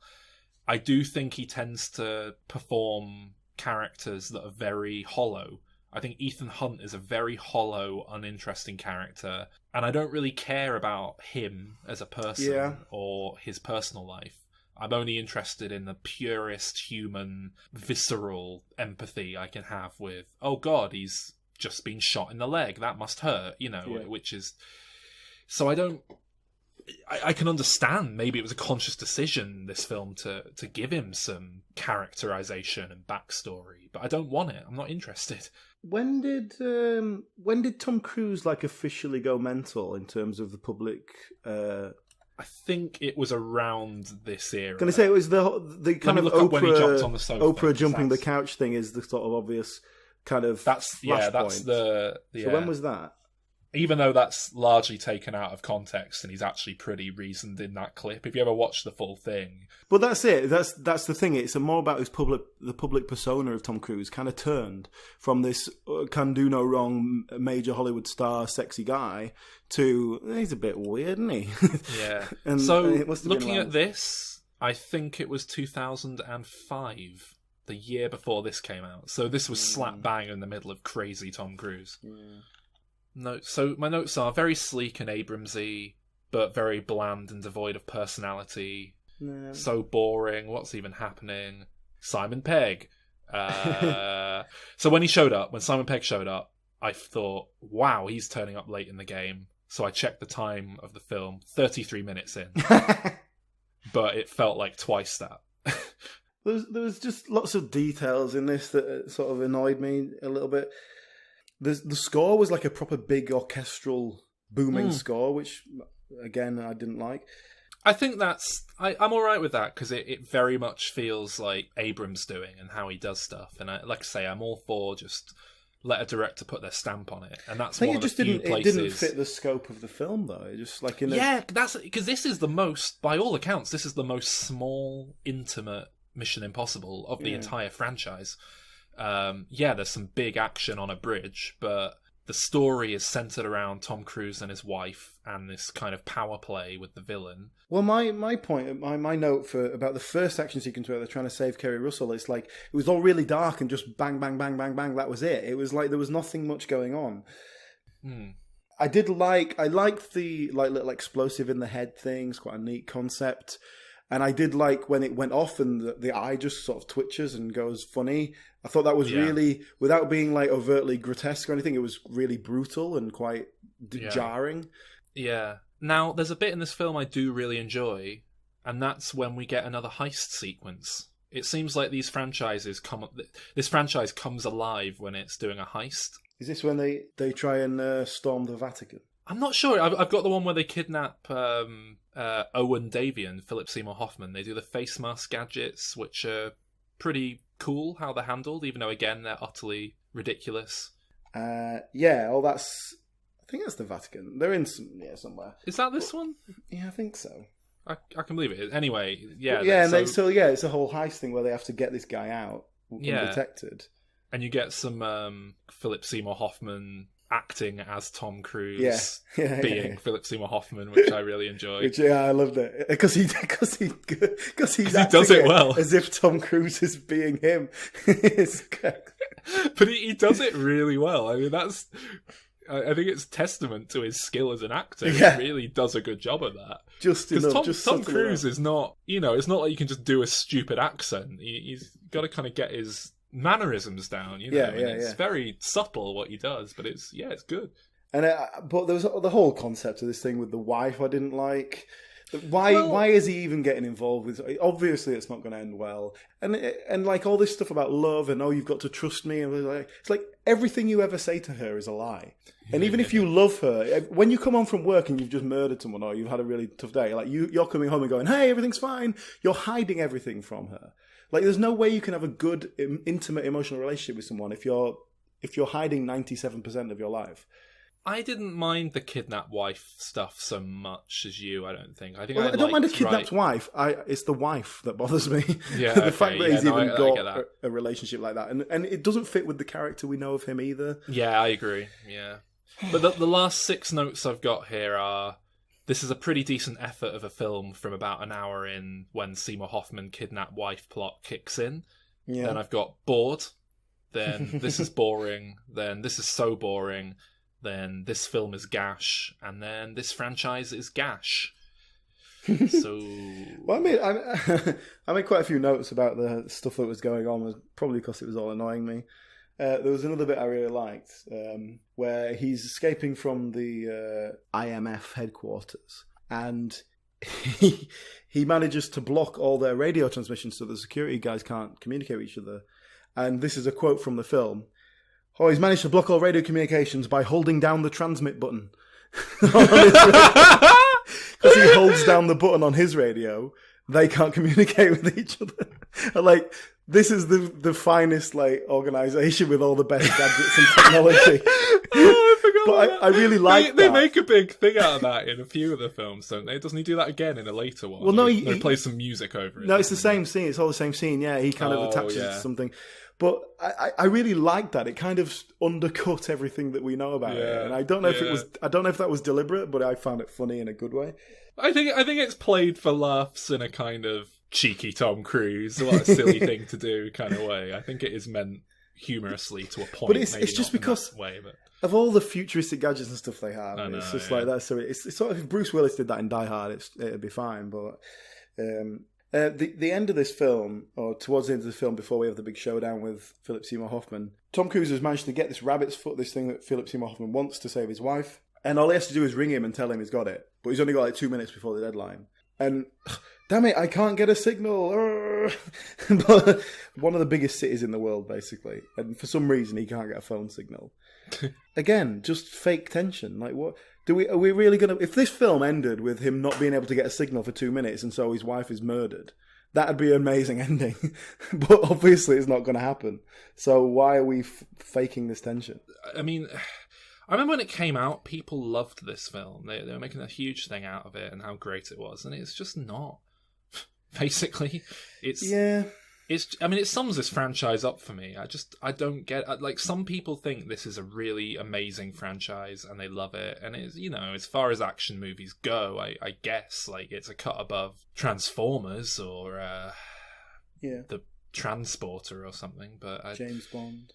I do think he tends to perform characters that are very hollow. I think Ethan Hunt is a very hollow, uninteresting character, and I don't really care about him as a person or his personal life. I'm only interested in the purest human, visceral empathy I can have with, oh God, he's just been shot in the leg. That must hurt, which is... So I can understand maybe it was a conscious decision, this film, to give him some characterization and backstory, but I don't want it. I'm not interested. When did Tom Cruise officially go mental in terms of the public? I think it was around this era. Can I say it was the kind of Oprah, when he jumped on the sofa, Oprah jumping the couch thing is the sort of obvious kind of flashpoint. That's the. Yeah. So when was that? Even though that's largely taken out of context, and he's actually pretty reasoned in that clip. If you ever watch the full thing, but that's it. That's the thing. It's more about the public persona of Tom Cruise kind of turned from this can do no wrong major Hollywood star, sexy guy to he's a bit weird, isn't he? Yeah. And so looking at this, I think it was 2005. The year before this came out. So this was slap bang in the middle of crazy Tom Cruise. No, so my notes are very sleek and Abramsy, but very bland and devoid of personality. So boring. What's even happening? Simon Pegg. So when Simon Pegg showed up, I thought, wow, he's turning up late in the game. So I checked the time of the film, 33 minutes in. But it felt like twice that. There was just lots of details in this that sort of annoyed me a little bit. The score was like a proper big orchestral booming score, which again I didn't like. I think I'm all right with that because it very much feels like Abrams doing and how he does stuff. And like I say, I'm all for just let a director put their stamp on it. And that's one of the few places. It didn't fit the scope of the film though. It just that's because this is the most, by all accounts, this is the most small, intimate Mission Impossible of the entire franchise. There's some big action on a bridge, but the story is centered around Tom Cruise and his wife and this kind of power play with the villain. Well, my note about the first action sequence where they're trying to save Kerry Russell, it's like it was all really dark and just bang, bang, bang, bang, bang. That was it. It was like there was nothing much going on. I liked the little explosive in the head things, quite a neat concept. And I did like when it went off and the eye just sort of twitches and goes funny. I thought that was really, without being overtly grotesque or anything, it was really brutal and quite jarring. Yeah. Now, there's a bit in this film I do really enjoy, and that's when we get another heist sequence. It seems like this franchise comes alive when it's doing a heist. Is this when they try and storm the Vatican? I'm not sure. I've got the one where they kidnap Owen Davian, Philip Seymour Hoffman. They do the face mask gadgets, which are pretty cool how they're handled, even though, again, they're utterly ridiculous. I think that's the Vatican. They're in somewhere. Is that this one? Yeah, I think so. I can believe it. Anyway, yeah. It's a whole heist thing where they have to get this guy out undetected. And you get some Philip Seymour Hoffman acting as Tom Cruise, being Philip Seymour Hoffman, which I really enjoy. I loved it because he does it well, as if Tom Cruise is being him. But he does it really well. I mean, I think it's testament to his skill as an actor. Yeah. He really does a good job of that. Because Tom Cruise is not, it's not like you can just do a stupid accent. He's got to kind of get his mannerisms down, It's very subtle what he does, but it's good. And but there was the whole concept of this thing with the wife I didn't like. Why is he even getting involved with? Obviously, it's not going to end well. And like all this stuff about love and you've got to trust me, and it's like everything you ever say to her is a lie. And even if you love her, when you come home from work and you've just murdered someone or you've had a really tough day, like you're coming home and going, "Hey, everything's fine." You're hiding everything from her. Like there's no way you can have a good, intimate, emotional relationship with someone if you're hiding 97% of your life. I didn't mind the kidnapped wife stuff so much as you, I don't think. I don't mind a kidnapped wife. It's the wife that bothers me. Yeah, the fact that he's even got a relationship like that. And it doesn't fit with the character we know of him either. Yeah, I agree. Yeah. But the last 6 notes I've got here are, this is a pretty decent effort of a film from about an hour in when Seymour Hoffman kidnapped wife plot kicks in. Yeah. Then I've got bored. Then this is boring. Then this is so boring. Then this film is gash, and then this franchise is gash. So, well, I made quite a few notes about the stuff that was going on, probably because it was all annoying me. There was another bit I really liked, where he's escaping from the IMF headquarters, and he manages to block all their radio transmissions so the security guys can't communicate with each other. And this is a quote from the film. Oh, he's managed to block all radio communications by holding down the transmit button. Because he holds down the button on his radio, they can't communicate with each other. Like, this is the finest, like, organisation with all the best gadgets and technology. I forgot But I really like that. They make a big thing out of that in a few of the films, don't they? Doesn't he do that again in a later one? Well, no, he plays some music over it. No, it's the same scene. It's all the same scene. Yeah, he kind of attaches it to something. But I really like that. It kind of undercut everything that we know about it. And I don't know if that was deliberate, but I found it funny in a good way. I think it's played for laughs in a kind of cheeky Tom Cruise, what a silly thing to do kind of way. I think it is meant humorously to a point. But it's just because of all the futuristic gadgets and stuff they have. It's just like that. So it's sort of, if Bruce Willis did that in Die Hard, it'd be fine. But the end of this film, or towards the end of the film, before we have the big showdown with Philip Seymour Hoffman, Tom Cruise has managed to get this rabbit's foot, this thing that Philip Seymour Hoffman wants to save his wife. And all he has to do is ring him and tell him he's got it. But he's only got like 2 minutes before the deadline. And damn it, I can't get a signal. But one of the biggest cities in the world, basically. And for some reason, he can't get a phone signal. Again, just fake tension. Like, what? Are we really going to... If this film ended with him not being able to get a signal for 2 minutes and so his wife is murdered, that'd be an amazing ending. But obviously it's not going to happen. So why are we faking this tension? I mean... I remember when it came out, people loved this film. They were making a huge thing out of it and how great it was, and it's just not. Basically, I mean, it sums this franchise up for me. I don't get, like, some people think this is a really amazing franchise and they love it, and it's, you know, as far as action movies go, I guess, like, it's a cut above Transformers or the Transporter or something. But James Bond.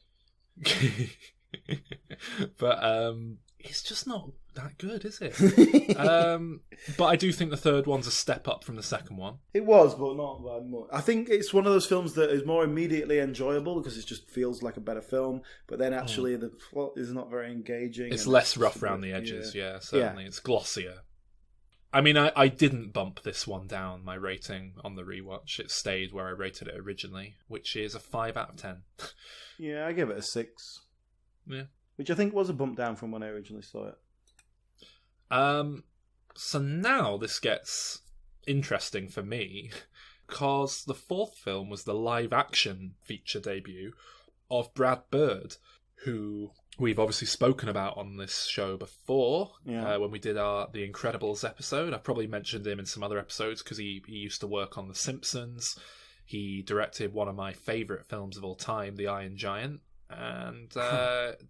But it's just not that good, is it? But I do think the third one's a step up from the second one. It was, but not that much. I think it's one of those films that is more immediately enjoyable because it just feels like a better film, but then actually the plot is not very engaging. It's less rough around the edges, certainly. Yeah. It's glossier. I mean, I didn't bump this one down, my rating on the rewatch. It stayed where I rated it originally, which is a 5 out of 10. Yeah, I give it a 6. Yeah. Which I think was a bump down from when I originally saw it. So now this gets interesting for me, because the fourth film was the live-action feature debut of Brad Bird, who we've obviously spoken about on this show before, when we did The Incredibles episode. I've probably mentioned him in some other episodes because he used to work on The Simpsons. He directed one of my favourite films of all time, The Iron Giant, and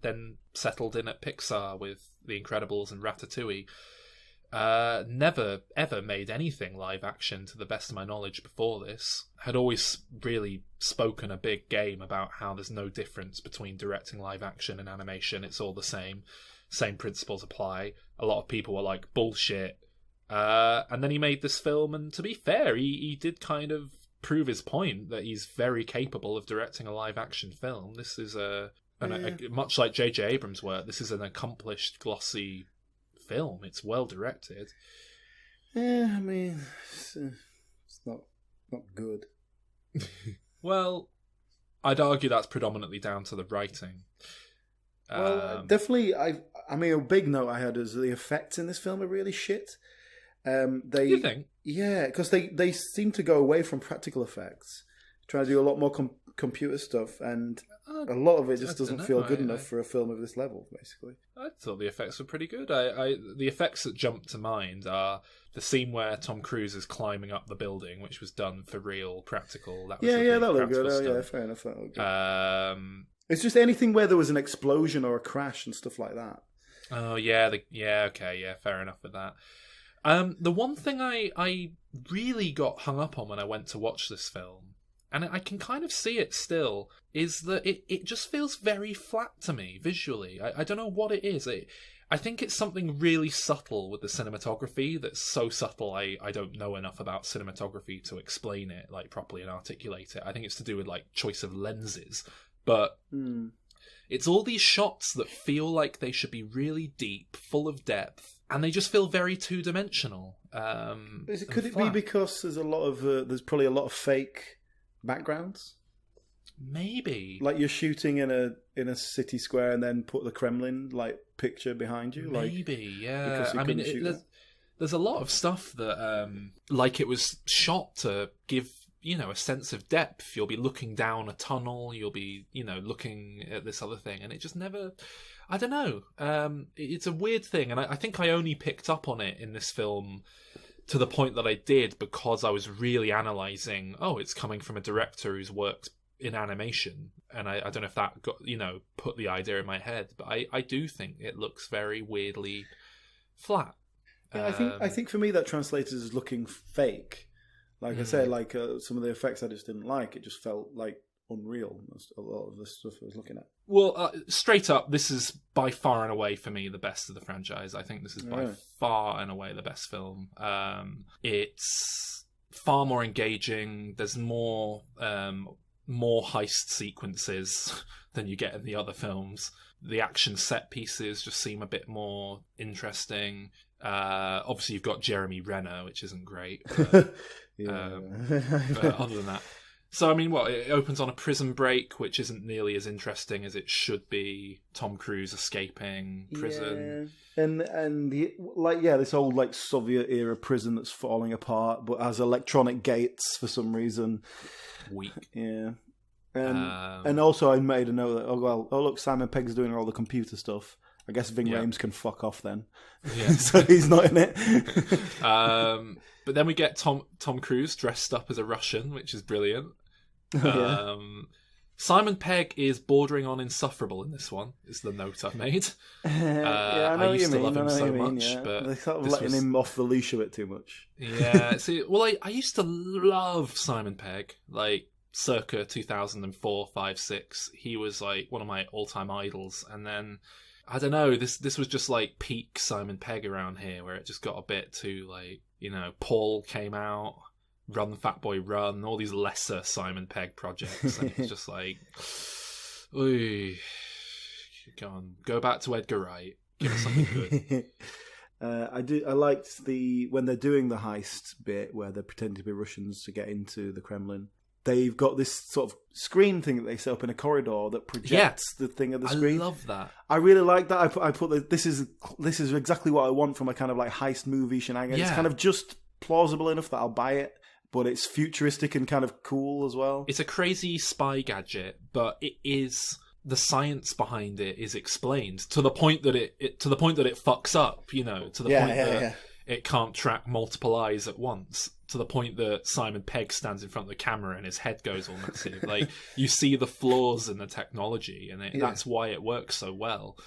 then settled in at Pixar with The Incredibles and Ratatouille. Never ever made anything live action to the best of my knowledge before this. Had always really spoken a big game about how there's no difference between directing live action and animation. It's all the same principles apply. A lot of people were like, bullshit. And then he made this film, and to be fair, he did kind of prove his point that he's very capable of directing a live action film. This is much like J.J. Abrams' work, this is an accomplished, glossy film. It's well directed. Yeah, I mean, it's not good. Well, I'd argue that's predominantly down to the writing. Well, definitely. I mean, a big note I had is the effects in this film are really shit. You think? Yeah, because they seem to go away from practical effects, try to do a lot more computer stuff, and a lot of it just doesn't feel good enough for a film of this level, basically. I thought the effects were pretty good. The effects that jump to mind are the scene where Tom Cruise is climbing up the building, which was done for real, practical. That looked good. Oh, yeah, fair enough. That looked good. It's just anything where there was an explosion or a crash and stuff like that. Oh, yeah. Okay, yeah, fair enough with that. The one thing I really got hung up on when I went to watch this film, and I can kind of see it still, is that it just feels very flat to me visually. I don't know what it is. I think it's something really subtle with the cinematography that's so subtle I don't know enough about cinematography to explain it like properly and articulate it. I think it's to do with like choice of lenses. But it's all these shots that feel like they should be really deep, full of depth, and they just feel very two-dimensional. Could it be because there's probably a lot of fake backgrounds? Maybe. Like you're shooting in a city square and then put the Kremlin like picture behind you. Maybe, yeah. I mean, there's a lot of stuff that like it was shot to give, you know, a sense of depth. You'll be looking down a tunnel, you'll be, you know, looking at this other thing, and it just never, I don't know. It's a weird thing, and I think I only picked up on it in this film to the point that I did because I was really analysing, it's coming from a director who's worked in animation, and I don't know if that got, you know, put the idea in my head, but I do think it looks very weirdly flat. Yeah, I think for me that translates as looking fake. Like I said, like some of the effects I just didn't like. It just felt like unreal. A lot of the stuff I was looking at. Well, straight up, this is by far and away for me the best of the franchise. I think this is by far and away the best film. It's far more engaging. There's more heist sequences than you get in the other films. The action set pieces just seem a bit more interesting. Obviously, you've got Jeremy Renner, which isn't great. But, but other than that. So, I mean, it opens on a prison break, which isn't nearly as interesting as it should be. Tom Cruise escaping prison. Yeah. And this old like Soviet era prison that's falling apart, but has electronic gates for some reason. Weak. Yeah. And also I made a note that, look, Simon Pegg's doing all the computer stuff. I guess Ving Rhames can fuck off then. Yeah. So he's not in it. But then we get Tom Cruise dressed up as a Russian, which is brilliant. Simon Pegg is bordering on insufferable in this one, is the note I've made. I used to love him so much, but they sort of letting him off the leash a bit too much. Yeah, see, I used to love Simon Pegg, like circa 2004, 5, 6. He was like one of my all-time idols, and then I don't know, this was just like peak Simon Pegg around here, where it just got a bit too like, you know, Paul came out, Run Fat Boy Run, all these lesser Simon Pegg projects, and it's just like, ooh, go back to Edgar Wright, give us something good. I liked when they're doing the heist bit where they're pretending to be Russians to get into the Kremlin. They've got this sort of screen thing that they set up in a corridor that projects the thing of the screen. I love that. I really like that. I put this is exactly what I want from a kind of like heist movie shenanigans. Yeah. It's kind of just plausible enough that I'll buy it, but it's futuristic and kind of cool as well. It's a crazy spy gadget, but the science behind it is explained to the point that it fucks up. You know, to the point that it can't track multiple eyes at once. To the point that Simon Pegg stands in front of the camera and his head goes all massive. Like, you see the flaws in the technology, and that's why it works so well.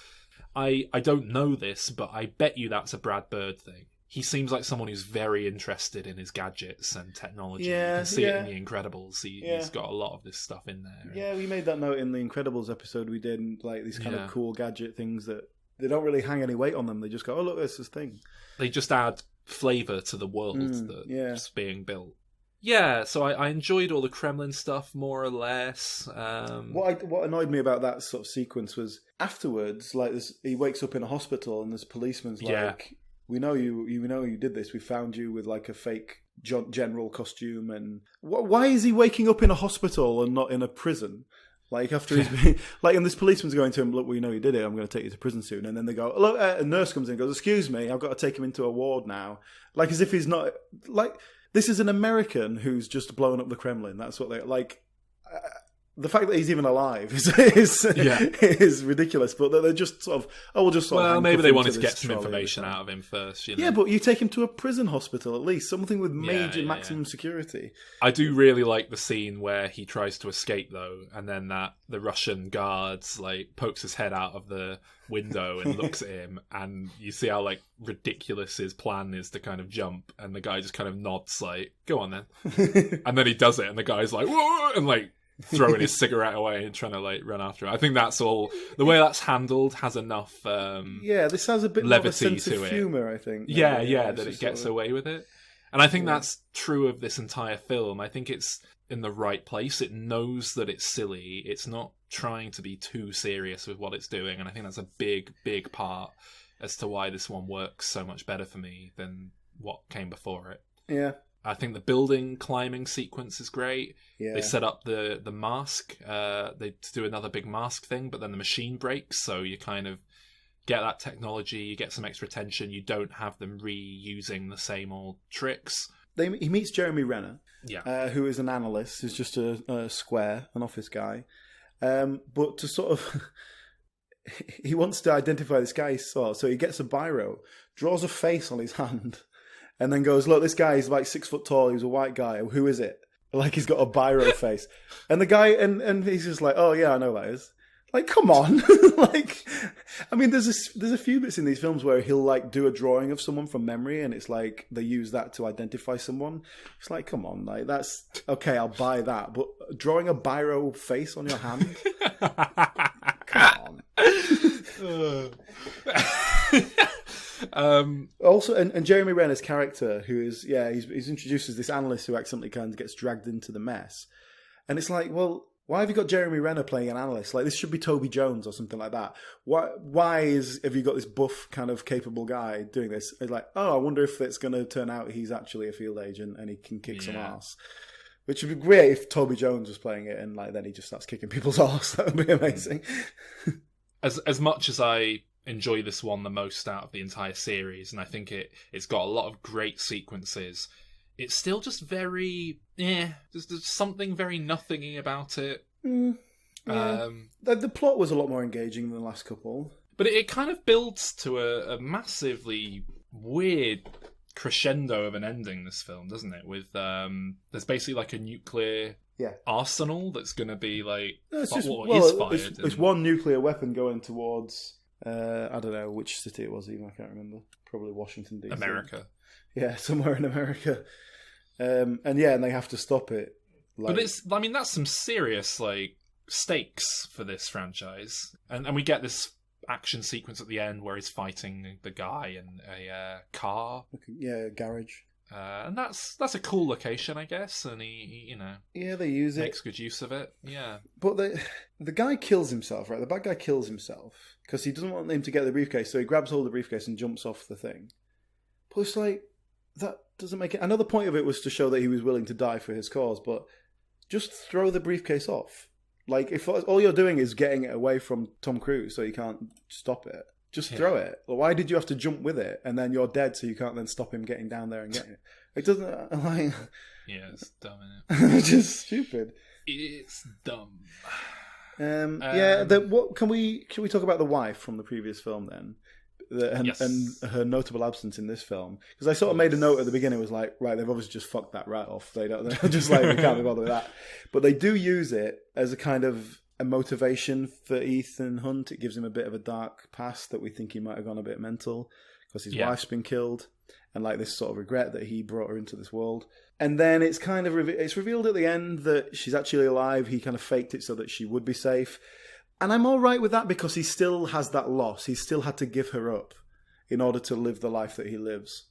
I don't know this, but I bet you that's a Brad Bird thing. He seems like someone who's very interested in his gadgets and technology. Yeah, you can see it in The Incredibles. He's got a lot of this stuff in there. Yeah, we made that note in The Incredibles episode we did, like these kind of cool gadget things that they don't really hang any weight on them. They just go, oh, look, there's this thing. They just add flavour to the world that's being built. Yeah, so I enjoyed all the Kremlin stuff, more or less. What annoyed me about that sort of sequence was afterwards, like he wakes up in a hospital and this policeman's like, we know you did this. We found you with like a fake general costume. And why is he waking up in a hospital and not in a prison? Like after he's been, like, and this policeman's going to him, look, we know you did it. I'm going to take you to prison soon. And then they go, look, a nurse comes in and goes, excuse me, I've got to take him into a ward now. Like as if he's not, like, this is an American who's just blown up the Kremlin. That's what they like. The fact that he's even alive is ridiculous. But they're just sort of, we'll just sort of. Well, maybe they wanted to get some information out of him first. You know? Yeah, but you take him to a prison hospital at least, something with major maximum security. I do really like the scene where he tries to escape though, and then the Russian guards like pokes his head out of the window and looks at him, and you see how like ridiculous his plan is to kind of jump, and the guy just kind of nods like, "Go on then," and then he does it, and the guy's like, "Whoa!" and like throwing his cigarette away and trying to like run after it. I think that's all. The way that's handled has enough. This has a bit more of a sense of humour, I think. Yeah, that it gets away with it. And I think that's true of this entire film. I think it's in the right place. It knows that it's silly. It's not trying to be too serious with what it's doing. And I think that's a big, big part as to why this one works so much better for me than what came before it. Yeah. I think the building climbing sequence is great. Yeah. They set up the mask. They do another big mask thing, but then the machine breaks, so you kind of get that technology, you get some extra tension, you don't have them reusing the same old tricks. He meets Jeremy Renner, yeah, who is an analyst, who's just a square, an office guy. But to sort of... he wants to identify this guy he saw, so he gets a biro, draws a face on his hand, and then goes, look, this guy is like 6 foot tall, he's a white guy, who is it? Like, he's got a biro face. And the guy, and he's just like, oh yeah, I know that is. Like, come on. Like, I mean, there's a few bits in these films where he'll like do a drawing of someone from memory, and it's like they use that to identify someone. It's like, come on, like that's okay, I'll buy that. But drawing a biro face on your hand, come on. Also, and Jeremy Renner's character, who is he's introduced as this analyst who accidentally kind of gets dragged into the mess, and it's like, well, why have you got Jeremy Renner playing an analyst? Like, this should be Toby Jones or something like that. Why have you got this buff kind of capable guy doing this? It's like, oh, I wonder if it's going to turn out he's actually a field agent and he can kick some ass. Which would be great if Toby Jones was playing it and like then he just starts kicking people's ass. That would be amazing. As much as I enjoy this one the most out of the entire series, and I think it's got a lot of great sequences, it's still just very, there's something very nothingy about it. The plot was a lot more engaging than the last couple. But it kind of builds to a massively weird crescendo of an ending, this film, doesn't it? With there's basically like a nuclear arsenal that's going to be like... It's one nuclear weapon going towards... I don't know which city it was even, I can't remember. Probably Washington, D.C. America. Yeah, somewhere in America. And they have to stop it. Like... But that's some serious like stakes for this franchise. And we get this action sequence at the end where he's fighting the guy in a car. Yeah, a garage. And that's a cool location, I guess, and he they use makes good use of it. Yeah, but the guy kills himself, right? The bad guy kills himself because he doesn't want him to get the briefcase, so he grabs hold of the briefcase and jumps off the thing. But it's like that doesn't make it. Another point of it was to show that he was willing to die for his cause, but just throw the briefcase off. Like, if all you're doing is getting it away from Tom Cruise, so you can't stop it. Just throw it. Well, why did you have to jump with it? And then you're dead, so you can't then stop him getting down there and getting it. It doesn't, like... Yeah, it's dumb, isn't it? It's just stupid. It's dumb. Can we talk about the wife from the previous film then? And her notable absence in this film. Because I sort of made a note at the beginning, was like, right, they've obviously just fucked that right off. They're just like, we can't be bothered with that. But they do use it as a kind of a motivation for Ethan Hunt. It gives him a bit of a dark past that we think he might have gone a bit mental because his wife's been killed, and like this sort of regret that he brought her into this world. And then it's kind of it's revealed at the end that she's actually alive. He kind of faked it so that she would be safe. And I'm all right with that because he still has that loss. He still had to give her up in order to live the life that he lives.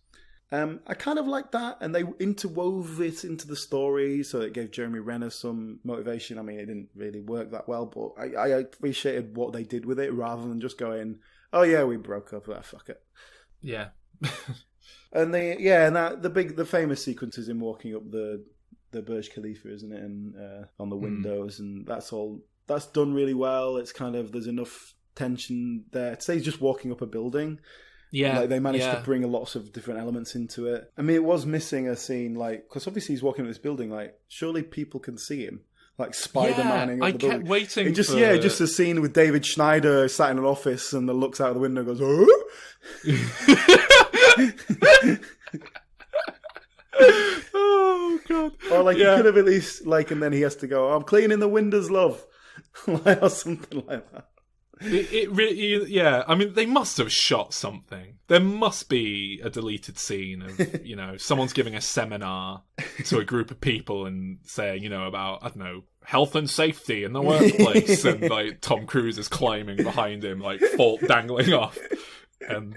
I kind of like that, and they interwove it into the story, so it gave Jeremy Renner some motivation. I mean, it didn't really work that well, but I appreciated what they did with it rather than just going, "Oh yeah, we broke up. Fuck it." Yeah. And the famous sequences in walking up the Burj Khalifa, isn't it? And on the windows, and that's done really well. It's kind of, there's enough tension there. To say he's just walking up a building. Yeah, like they managed to bring lots of different elements into it. I mean, it was missing a scene, like, because obviously he's walking up this building, like, surely people can see him, like Spider-Maning up the building. I kept waiting just a scene with David Schneider sat in an office and looks out of the window and goes, oh! Oh, God. Or, like, he could have at least, like, and then he has to go, I'm cleaning the windows, love. Or something like that. It really, yeah. I mean, they must have shot something. There must be a deleted scene of, someone's giving a seminar to a group of people and saying, about, I don't know, health and safety in the workplace, and like Tom Cruise is climbing behind him, like dangling off, and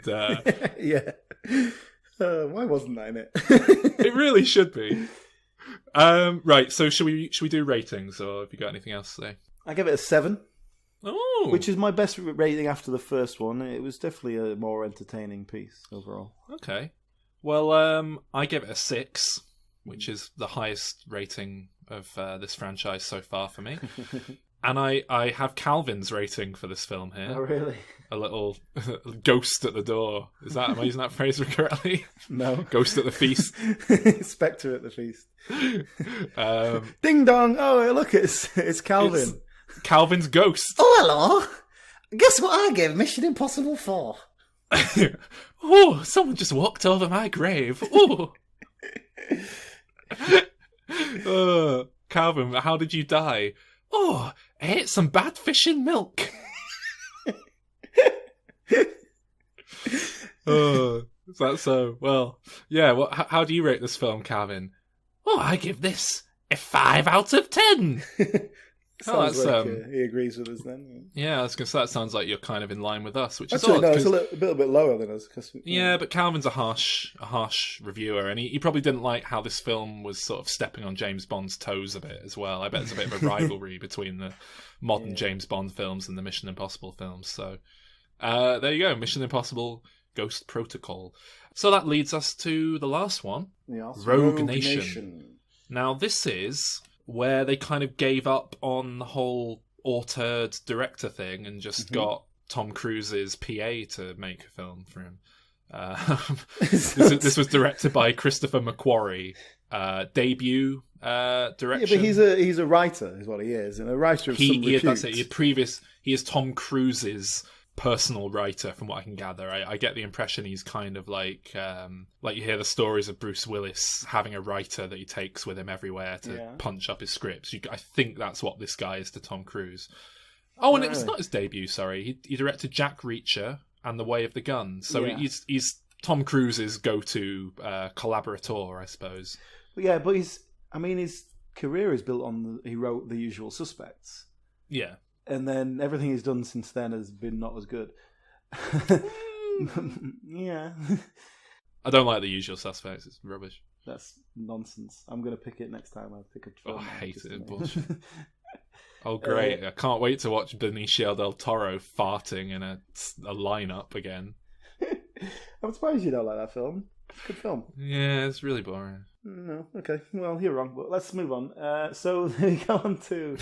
yeah. Why wasn't that in it? It really should be. Right, so should we do ratings, or have you got anything else to say? I give it a 7. Oh, which is my best rating after the first one. It was definitely a more entertaining piece overall. Okay. Well, I give it a 6, which is the highest rating of this franchise so far for me. And I have Calvin's rating for this film here. Oh, really? A little ghost at the door. Am I using that phrase correctly? No. Ghost at the feast. Spectre at the feast. Ding dong! Oh, look, it's Calvin. It's Calvin's ghost. Oh, hello. Guess what I gave Mission Impossible 4? Oh, someone just walked over my grave. Oh. Calvin, how did you die? Oh, I ate some bad fish in milk. Oh, is that so? Well, yeah, how do you rate this film, Calvin? Oh, I give this a 5 out of 10. Sounds like he agrees with us then. Yeah, I was going to say, that sounds like you're kind of in line with us, which Actually, is odd. No, it's a little bit lower than us. Yeah, but Calvin's a harsh reviewer, and he probably didn't like how this film was sort of stepping on James Bond's toes a bit as well. I bet there's a bit of a rivalry between the modern James Bond films and the Mission Impossible films. So there you go, Mission Impossible Ghost Protocol. So that leads us to the last one, Rogue Nation. Now, this is where they kind of gave up on the whole auteured director thing and just got Tom Cruise's PA to make a film for him. This was directed by Christopher McQuarrie. Debut direction. Yeah, but he's a writer, is what he is, and a writer of some repute. That's it. He is Tom Cruise's personal writer, from what I can gather. I get the impression he's kind of like you hear the stories of Bruce Willis having a writer that he takes with him everywhere to punch up his scripts. I think that's what this guy is to Tom Cruise. Oh, and it was not his debut, sorry. He directed Jack Reacher and The Way of the Gun. So he's Tom Cruise's go-to collaborator, I suppose. But his career is built on he wrote The Usual Suspects. Yeah. And then everything he's done since then has been not as good. Yeah. I don't like The Usual Suspects. It's rubbish. That's nonsense. I'm going to pick it next time I pick a film. I hate it. Bullshit. Oh, great. I can't wait to watch Benicio del Toro farting in a lineup again. I'm surprised you don't like that film. It's a good film. Yeah, it's really boring. No, okay. Well, you're wrong, but let's move on. So we go on to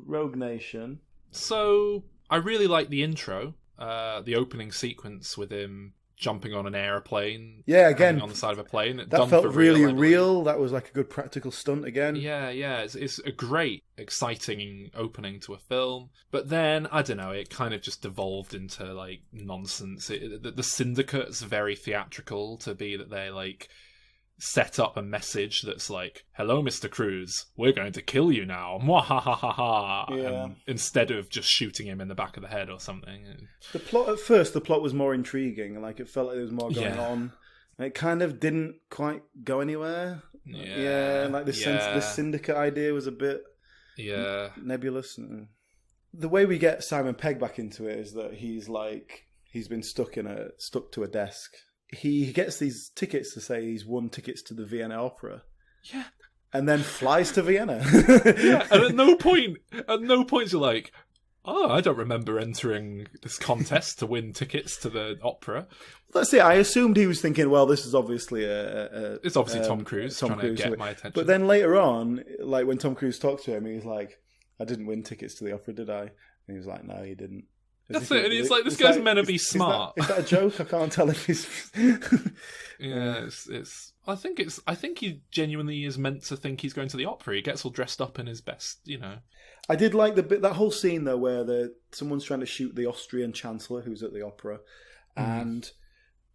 Rogue Nation. So I really like the intro, the opening sequence with him jumping on an aeroplane. Yeah, again, on the side of a plane. That felt really real. That was like a good practical stunt again. Yeah. It's a great, exciting opening to a film. But then, I don't know, it kind of just devolved into like nonsense. The Syndicate's very theatrical to be that they like set up a message that's like, "Hello, Mr. Cruise, we're going to kill you now." Mwahahaha. Yeah. Instead of just shooting him in the back of the head or something. The plot was more intriguing, and like it felt like there was more going on. It kind of didn't quite go anywhere. Yeah, like the Syndicate idea was a bit nebulous. The way we get Simon Pegg back into it is that he's been stuck to a desk. He gets these tickets to say he's won tickets to the Vienna Opera. Yeah. And then flies to Vienna. Yeah, and at no point you're like, oh, I don't remember entering this contest to win tickets to the opera. That's it. I assumed he was thinking, well, this is obviously it's obviously Tom Cruise trying to get my attention. But then later on, like when Tom Cruise talked to him, he's like, I didn't win tickets to the opera, did I? And he was like, no, you didn't. That's it, and he's like, this guy's meant to be smart. Is that a joke? I can't tell if he's... Yeah, it's. I think he genuinely is meant to think he's going to the opera. He gets all dressed up in his best, I did like that whole scene though, where someone's trying to shoot the Austrian Chancellor who's at the opera, and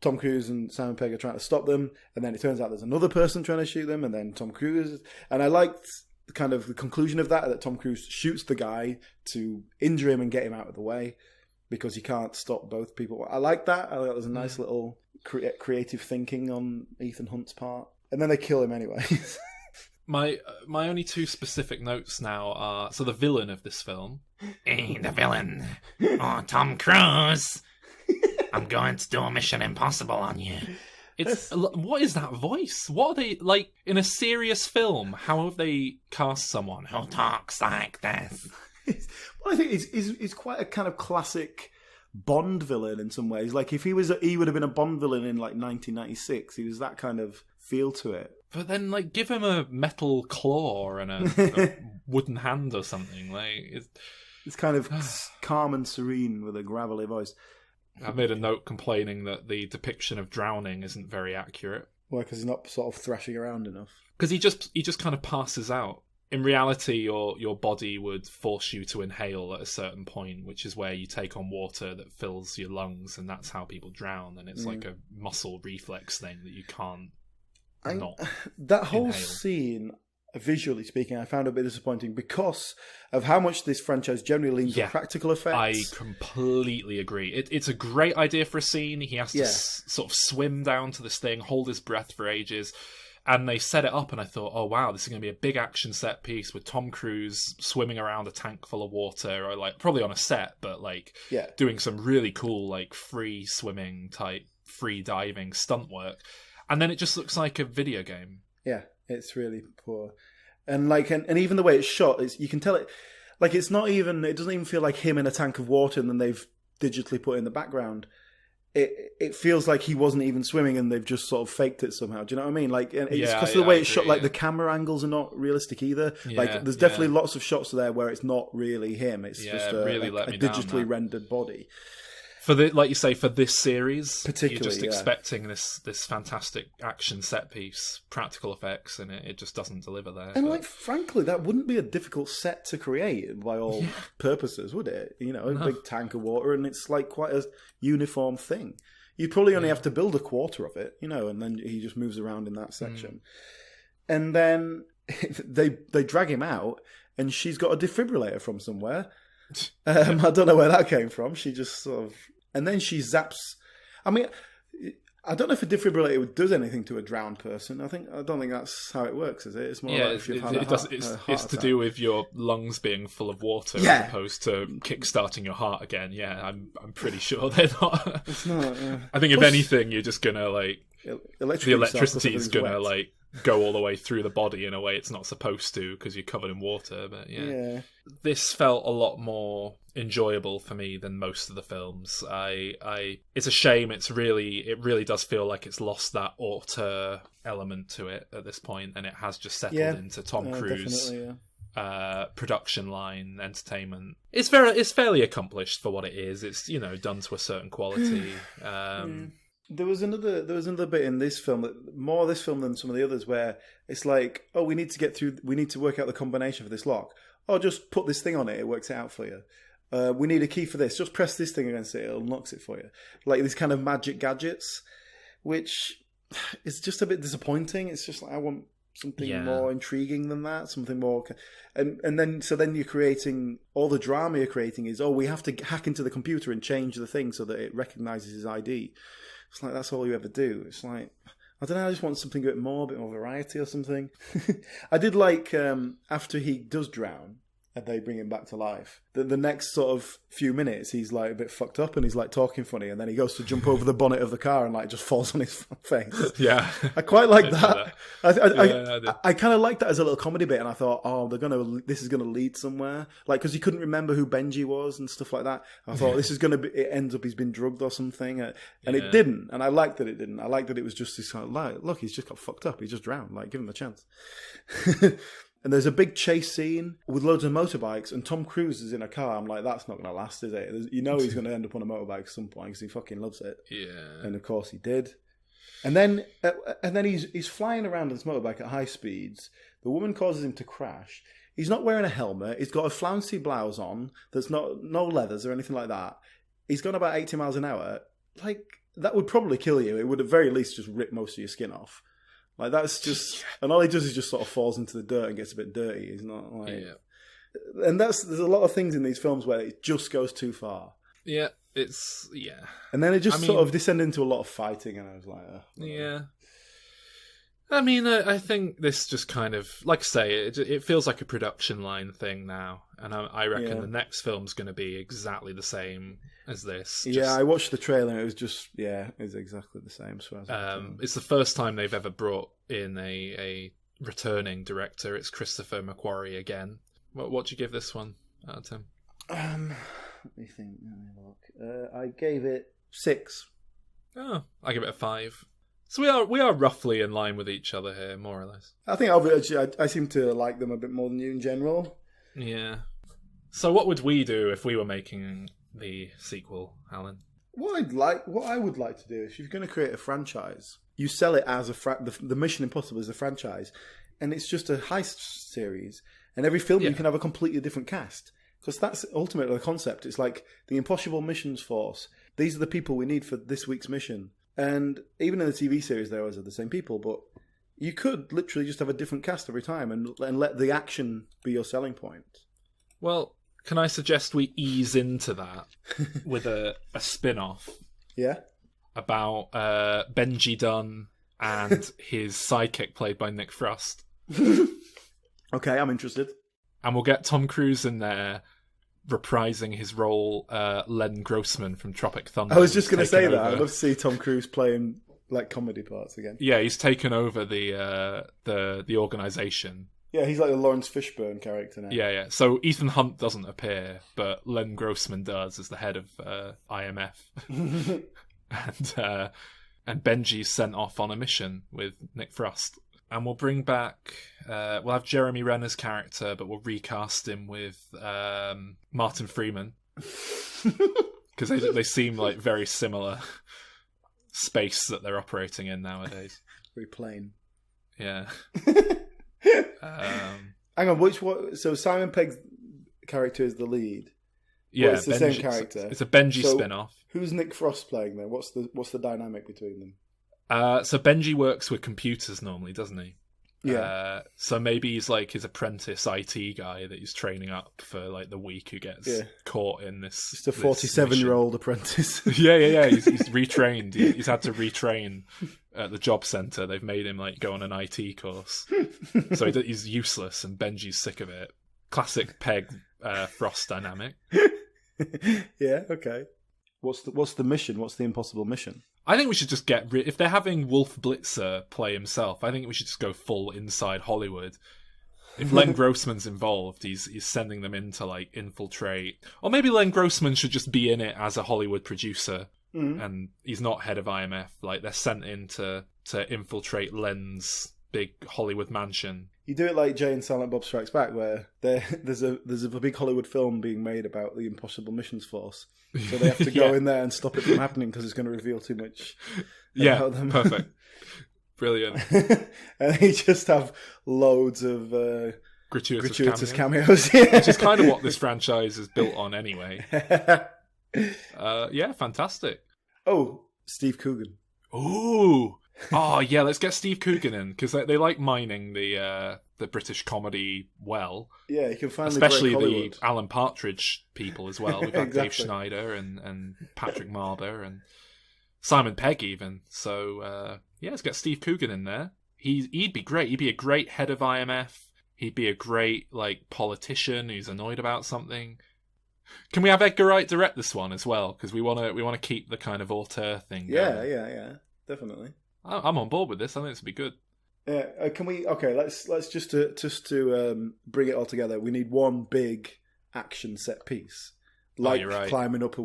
Tom Cruise and Simon Pegg are trying to stop them, and then it turns out there's another person trying to shoot them, and then Tom Cruise, and I liked kind of the conclusion of that Tom Cruise shoots the guy to injure him and get him out of the way, because he can't stop both people. I like that. I thought it was a nice little creative thinking on Ethan Hunt's part. And then they kill him anyway. My only two specific notes now are, so the villain of this film. Hey, the villain. Oh, Tom Cruise. I'm going to do a Mission Impossible on you. What is that voice? What are they, like, in a serious film? How have they cast someone who talks like this? Well, I think he's quite a kind of classic Bond villain in some ways. Like, if he would have been a Bond villain in, like, 1996. He was that kind of feel to it. But then, like, give him a metal claw and a wooden hand or something. Like, it's kind of calm and serene with a gravelly voice. I've made a note complaining that the depiction of drowning isn't very accurate. Why? Because he's not sort of thrashing around enough. Because he just kind of passes out. In reality, your body would force you to inhale at a certain point, which is where you take on water that fills your lungs, and that's how people drown. And it's like a muscle reflex thing that you can't not that whole inhale. Scene, visually speaking, I found a bit disappointing because of how much this franchise generally leans on practical effects. I completely agree. It's a great idea for a scene. He has to sort of swim down to this thing, hold his breath for ages. And they set it up, and I thought, oh, wow, this is going to be a big action set piece with Tom Cruise swimming around a tank full of water, or, like, probably on a set, but, like, doing some really cool, like, free swimming type, free diving stunt work. And then it just looks like a video game. Yeah, it's really poor. And, like, and even the way it's shot, you can tell it, like, it doesn't even feel like him in a tank of water and then they've digitally put in the background. It feels like he wasn't even swimming and they've just sort of faked it somehow. Do you know what I mean? Like, it's because of the way it's shot. Like, the camera angles are not realistic either. Like, there's definitely lots of shots there where it's not really him. It's just a digitally rendered body. For like you say, for this series, particularly, you're just expecting this fantastic action set piece, practical effects, and it just doesn't deliver there. And like, frankly, that wouldn't be a difficult set to create by all purposes, would it? You know, a big tank of water, and it's like quite a uniform thing. You'd probably only have to build a quarter of it, you know, and then he just moves around in that section. And then they drag him out, and she's got a defibrillator from somewhere. I don't know where that came from. She just sort of... And then she zaps... I mean, I don't know if a defibrillator does anything to a drowned person. I don't think that's how it works, is it? It's more like if you've had it's to do with your lungs being full of water as opposed to kickstarting your heart again. Yeah, I'm pretty sure they're not. It's not. I think if anything, you're just gonna like... The electricity is gonna like go all the way through the body in a way it's not supposed to because you're covered in water. But this felt a lot more enjoyable for me than most of the films. It's a shame. It really does feel like it's lost that auteur element to it at this point, and it has just settled into Tom Cruise production line entertainment. It's fairly accomplished for what it is. It's, you know, done to a certain quality. There was another bit in this film, more this film than some of the others, where it's like, oh, we need to work out the combination for this lock. Oh, just put this thing on it works it out for you. We need a key for this. Just press this thing against it unlocks it for you. Like these kind of magic gadgets, which is just a bit disappointing. It's just like, I want something more intriguing than that, something more... And then you're creating... All the drama you're creating is, we have to hack into the computer and change the thing so that it recognises his ID. It's like, that's all you ever do. It's like, I don't know, I just want something a bit more variety or something. I did like, after he does drown, and they bring him back to life, the next sort of few minutes, he's like a bit fucked up and he's like talking funny, and then he goes to jump over the bonnet of the car and like just falls on his face. Yeah. I quite like that. I kind of liked that as a little comedy bit, and I thought, this is going to lead somewhere. Like, because he couldn't remember who Benji was and stuff like that. I thought, this is going to be, it ends up he's been drugged or something. And it didn't. And I liked that it didn't. I liked that it was just this kind of, like, look, he's just got fucked up. He just drowned. Like, give him a chance. And there's a big chase scene with loads of motorbikes, and Tom Cruise is in a car. I'm like, that's not going to last, is it? You know he's going to end up on a motorbike at some point because he fucking loves it. Yeah. And of course he did. And then he's flying around on his motorbike at high speeds. The woman causes him to crash. He's not wearing a helmet. He's got a flouncy blouse on. There's no leathers or anything like that. He's gone about 80 miles an hour. Like, that would probably kill you. It would at very least just rip most of your skin off. Like, that's just... And all he does is just sort of falls into the dirt and gets a bit dirty. He's not like... Yeah. And there's a lot of things in these films where it just goes too far. Yeah, it's... Yeah. And then it just sort of descended into a lot of fighting, and I was like... Yeah. I mean, I think this just kind of, like I say, it feels like a production line thing now, and I reckon the next film's going to be exactly the same as this. Yeah, I watched the trailer, and it was just, it's exactly the same. So it's the first time they've ever brought in a returning director. It's Christopher McQuarrie again. What do you give this one, Tim? Let me think. Let me have a look. I gave it 6. Oh, I give it a 5. So we are roughly in line with each other here, more or less. I think I seem to like them a bit more than you in general. Yeah. So what would we do if we were making the sequel, Alan? What I would like to do is, if you're going to create a franchise, you sell it as the Mission Impossible is a franchise, and it's just a heist series. And every film you can have a completely different cast, because that's ultimately the concept. It's like the Impossible Missions Force. These are the people we need for this week's mission. And even in the TV series, they always are the same people, but you could literally just have a different cast every time and let the action be your selling point. Well, can I suggest we ease into that with a spin-off? Yeah? About Benji Dunn and his sidekick played by Nick Frost. Okay, I'm interested. And we'll get Tom Cruise in there reprising his role, Len Grossman from Tropic Thunder. I was just going to say that. I'd love to see Tom Cruise playing like comedy parts again. Yeah, he's taken over the organisation. Yeah, he's like the Lawrence Fishburne character now. Yeah. So Ethan Hunt doesn't appear, but Len Grossman does as the head of IMF. And Benji's sent off on a mission with Nick Frost. And we'll bring back... we'll have Jeremy Renner's character, but we'll recast him with Martin Freeman. Because they seem like very similar space that they're operating in nowadays. Very plain. Yeah. Hang on, so Simon Pegg's character is the lead? Yeah, well, it's the same character. It's a Benji spin-off. Who's Nick Frost playing then? What's the dynamic between them? So Benji works with computers normally, doesn't he? Yeah. So maybe he's like his apprentice IT guy that he's training up for like the week who gets caught in this. Just a 47-year-old apprentice. Yeah. He's retrained. He's had to retrain at the job centre. They've made him like go on an IT course. So he's useless, and Benji's sick of it. Classic Peg Frost dynamic. Yeah. Okay. What's the mission? What's the impossible mission? I think we should just get rid... If they're having Wolf Blitzer play himself, I think we should just go full inside Hollywood. If Len Grossman's involved, he's sending them in to, like, infiltrate. Or maybe Len Grossman should just be in it as a Hollywood producer, and he's not head of IMF. Like, they're sent in to infiltrate Len's big Hollywood mansion. You do it like Jay and Silent Bob Strikes Back, where there's a big Hollywood film being made about the Impossible Missions Force. So they have to go in there and stop it from happening because it's going to reveal too much about them. Perfect. Brilliant. And they just have loads of gratuitous cameos. Which is kind of what this franchise is built on anyway. Yeah, fantastic. Oh, Steve Coogan. Ooh. Oh, yeah, let's get Steve Coogan in, because they like mining the British comedy well. Yeah, you can finally especially break the Alan Partridge people as well. We've got Exactly. Dave Schneider and Patrick Marder and Simon Pegg even. So, let's get Steve Coogan in there. He'd be great. He'd be a great head of IMF. He'd be a great like politician who's annoyed about something. Can we have Edgar Wright direct this one as well? Because we want to keep the kind of auteur thing going. Yeah, definitely. I'm on board with this. I think this would be good. Yeah, can we? Okay, let's just to bring it all together. We need one big action set piece, like climbing up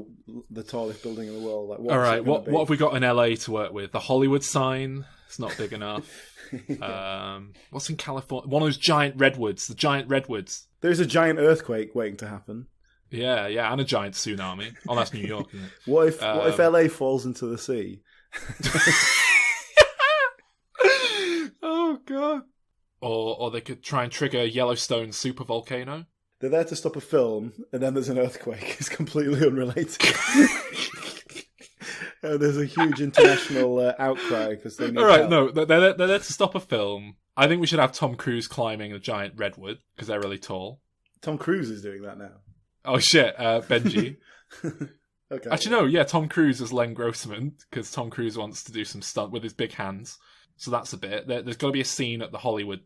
the tallest building in the world. Like, all right, what have we got in LA to work with? The Hollywood sign. It's not big enough. What's in California? One of those giant redwoods. The giant redwoods. There's a giant earthquake waiting to happen. Yeah, and a giant tsunami. Oh, that's New York, isn't it? What if LA falls into the sea? Oh god! Or they could try and trigger Yellowstone supervolcano. They're there to stop a film, and then there's an earthquake. It's completely unrelated. There's a huge international outcry because they need help. No, they're there to stop a film. I think we should have Tom Cruise climbing a giant redwood because they're really tall. Tom Cruise is doing that now. Oh shit, Benji. Okay. Actually, no, yeah, Tom Cruise as Len Grossman because Tom Cruise wants to do some stunt with his big hands. So that's a bit. There's got to be a scene at the Hollywood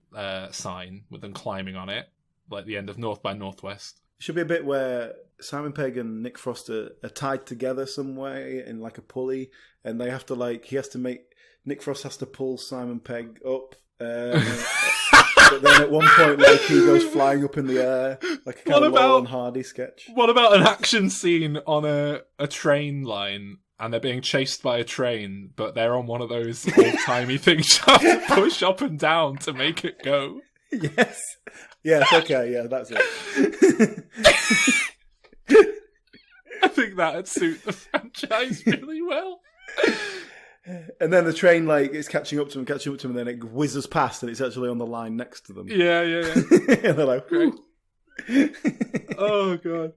sign with them climbing on it, like the end of North by Northwest. Should be a bit where Simon Pegg and Nick Frost are tied together some way in like a pulley, and they have to Nick Frost has to pull Simon Pegg up. But then at one point, like, he goes flying up in the air, like a kind of Laurel and Hardy sketch. What about an action scene on a train line, and they're being chased by a train, but they're on one of those old-timey things you have to push up and down to make it go? Yes. Yes, okay, yeah, that's it. I think that'd suit the franchise really well. And then the train, like, is catching up to him, and then it whizzes past, and it's actually on the line next to them. Yeah. And they're like, great. Oh, God.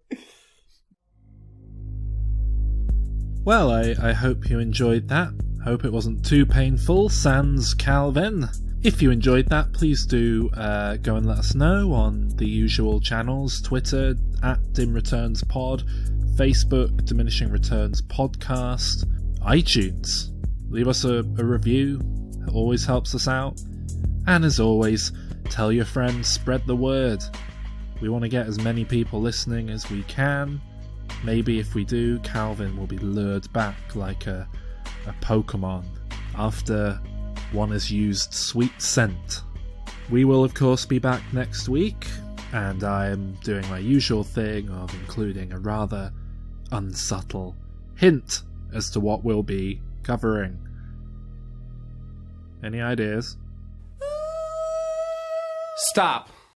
Well, I hope you enjoyed that. Hope it wasn't too painful, sans Calvin. If you enjoyed that, please do go and let us know on the usual channels. Twitter, @DimReturnsPod, Facebook, Diminishing Returns Podcast, iTunes. Leave us a review. It always helps us out. And as always, tell your friends, spread the word. We want to get as many people listening as we can. Maybe if we do, Calvin will be lured back like a Pokemon after one has used sweet scent. We will of course be back next week, and I am doing my usual thing of including a rather unsubtle hint as to what we'll be covering. Any ideas? Stop.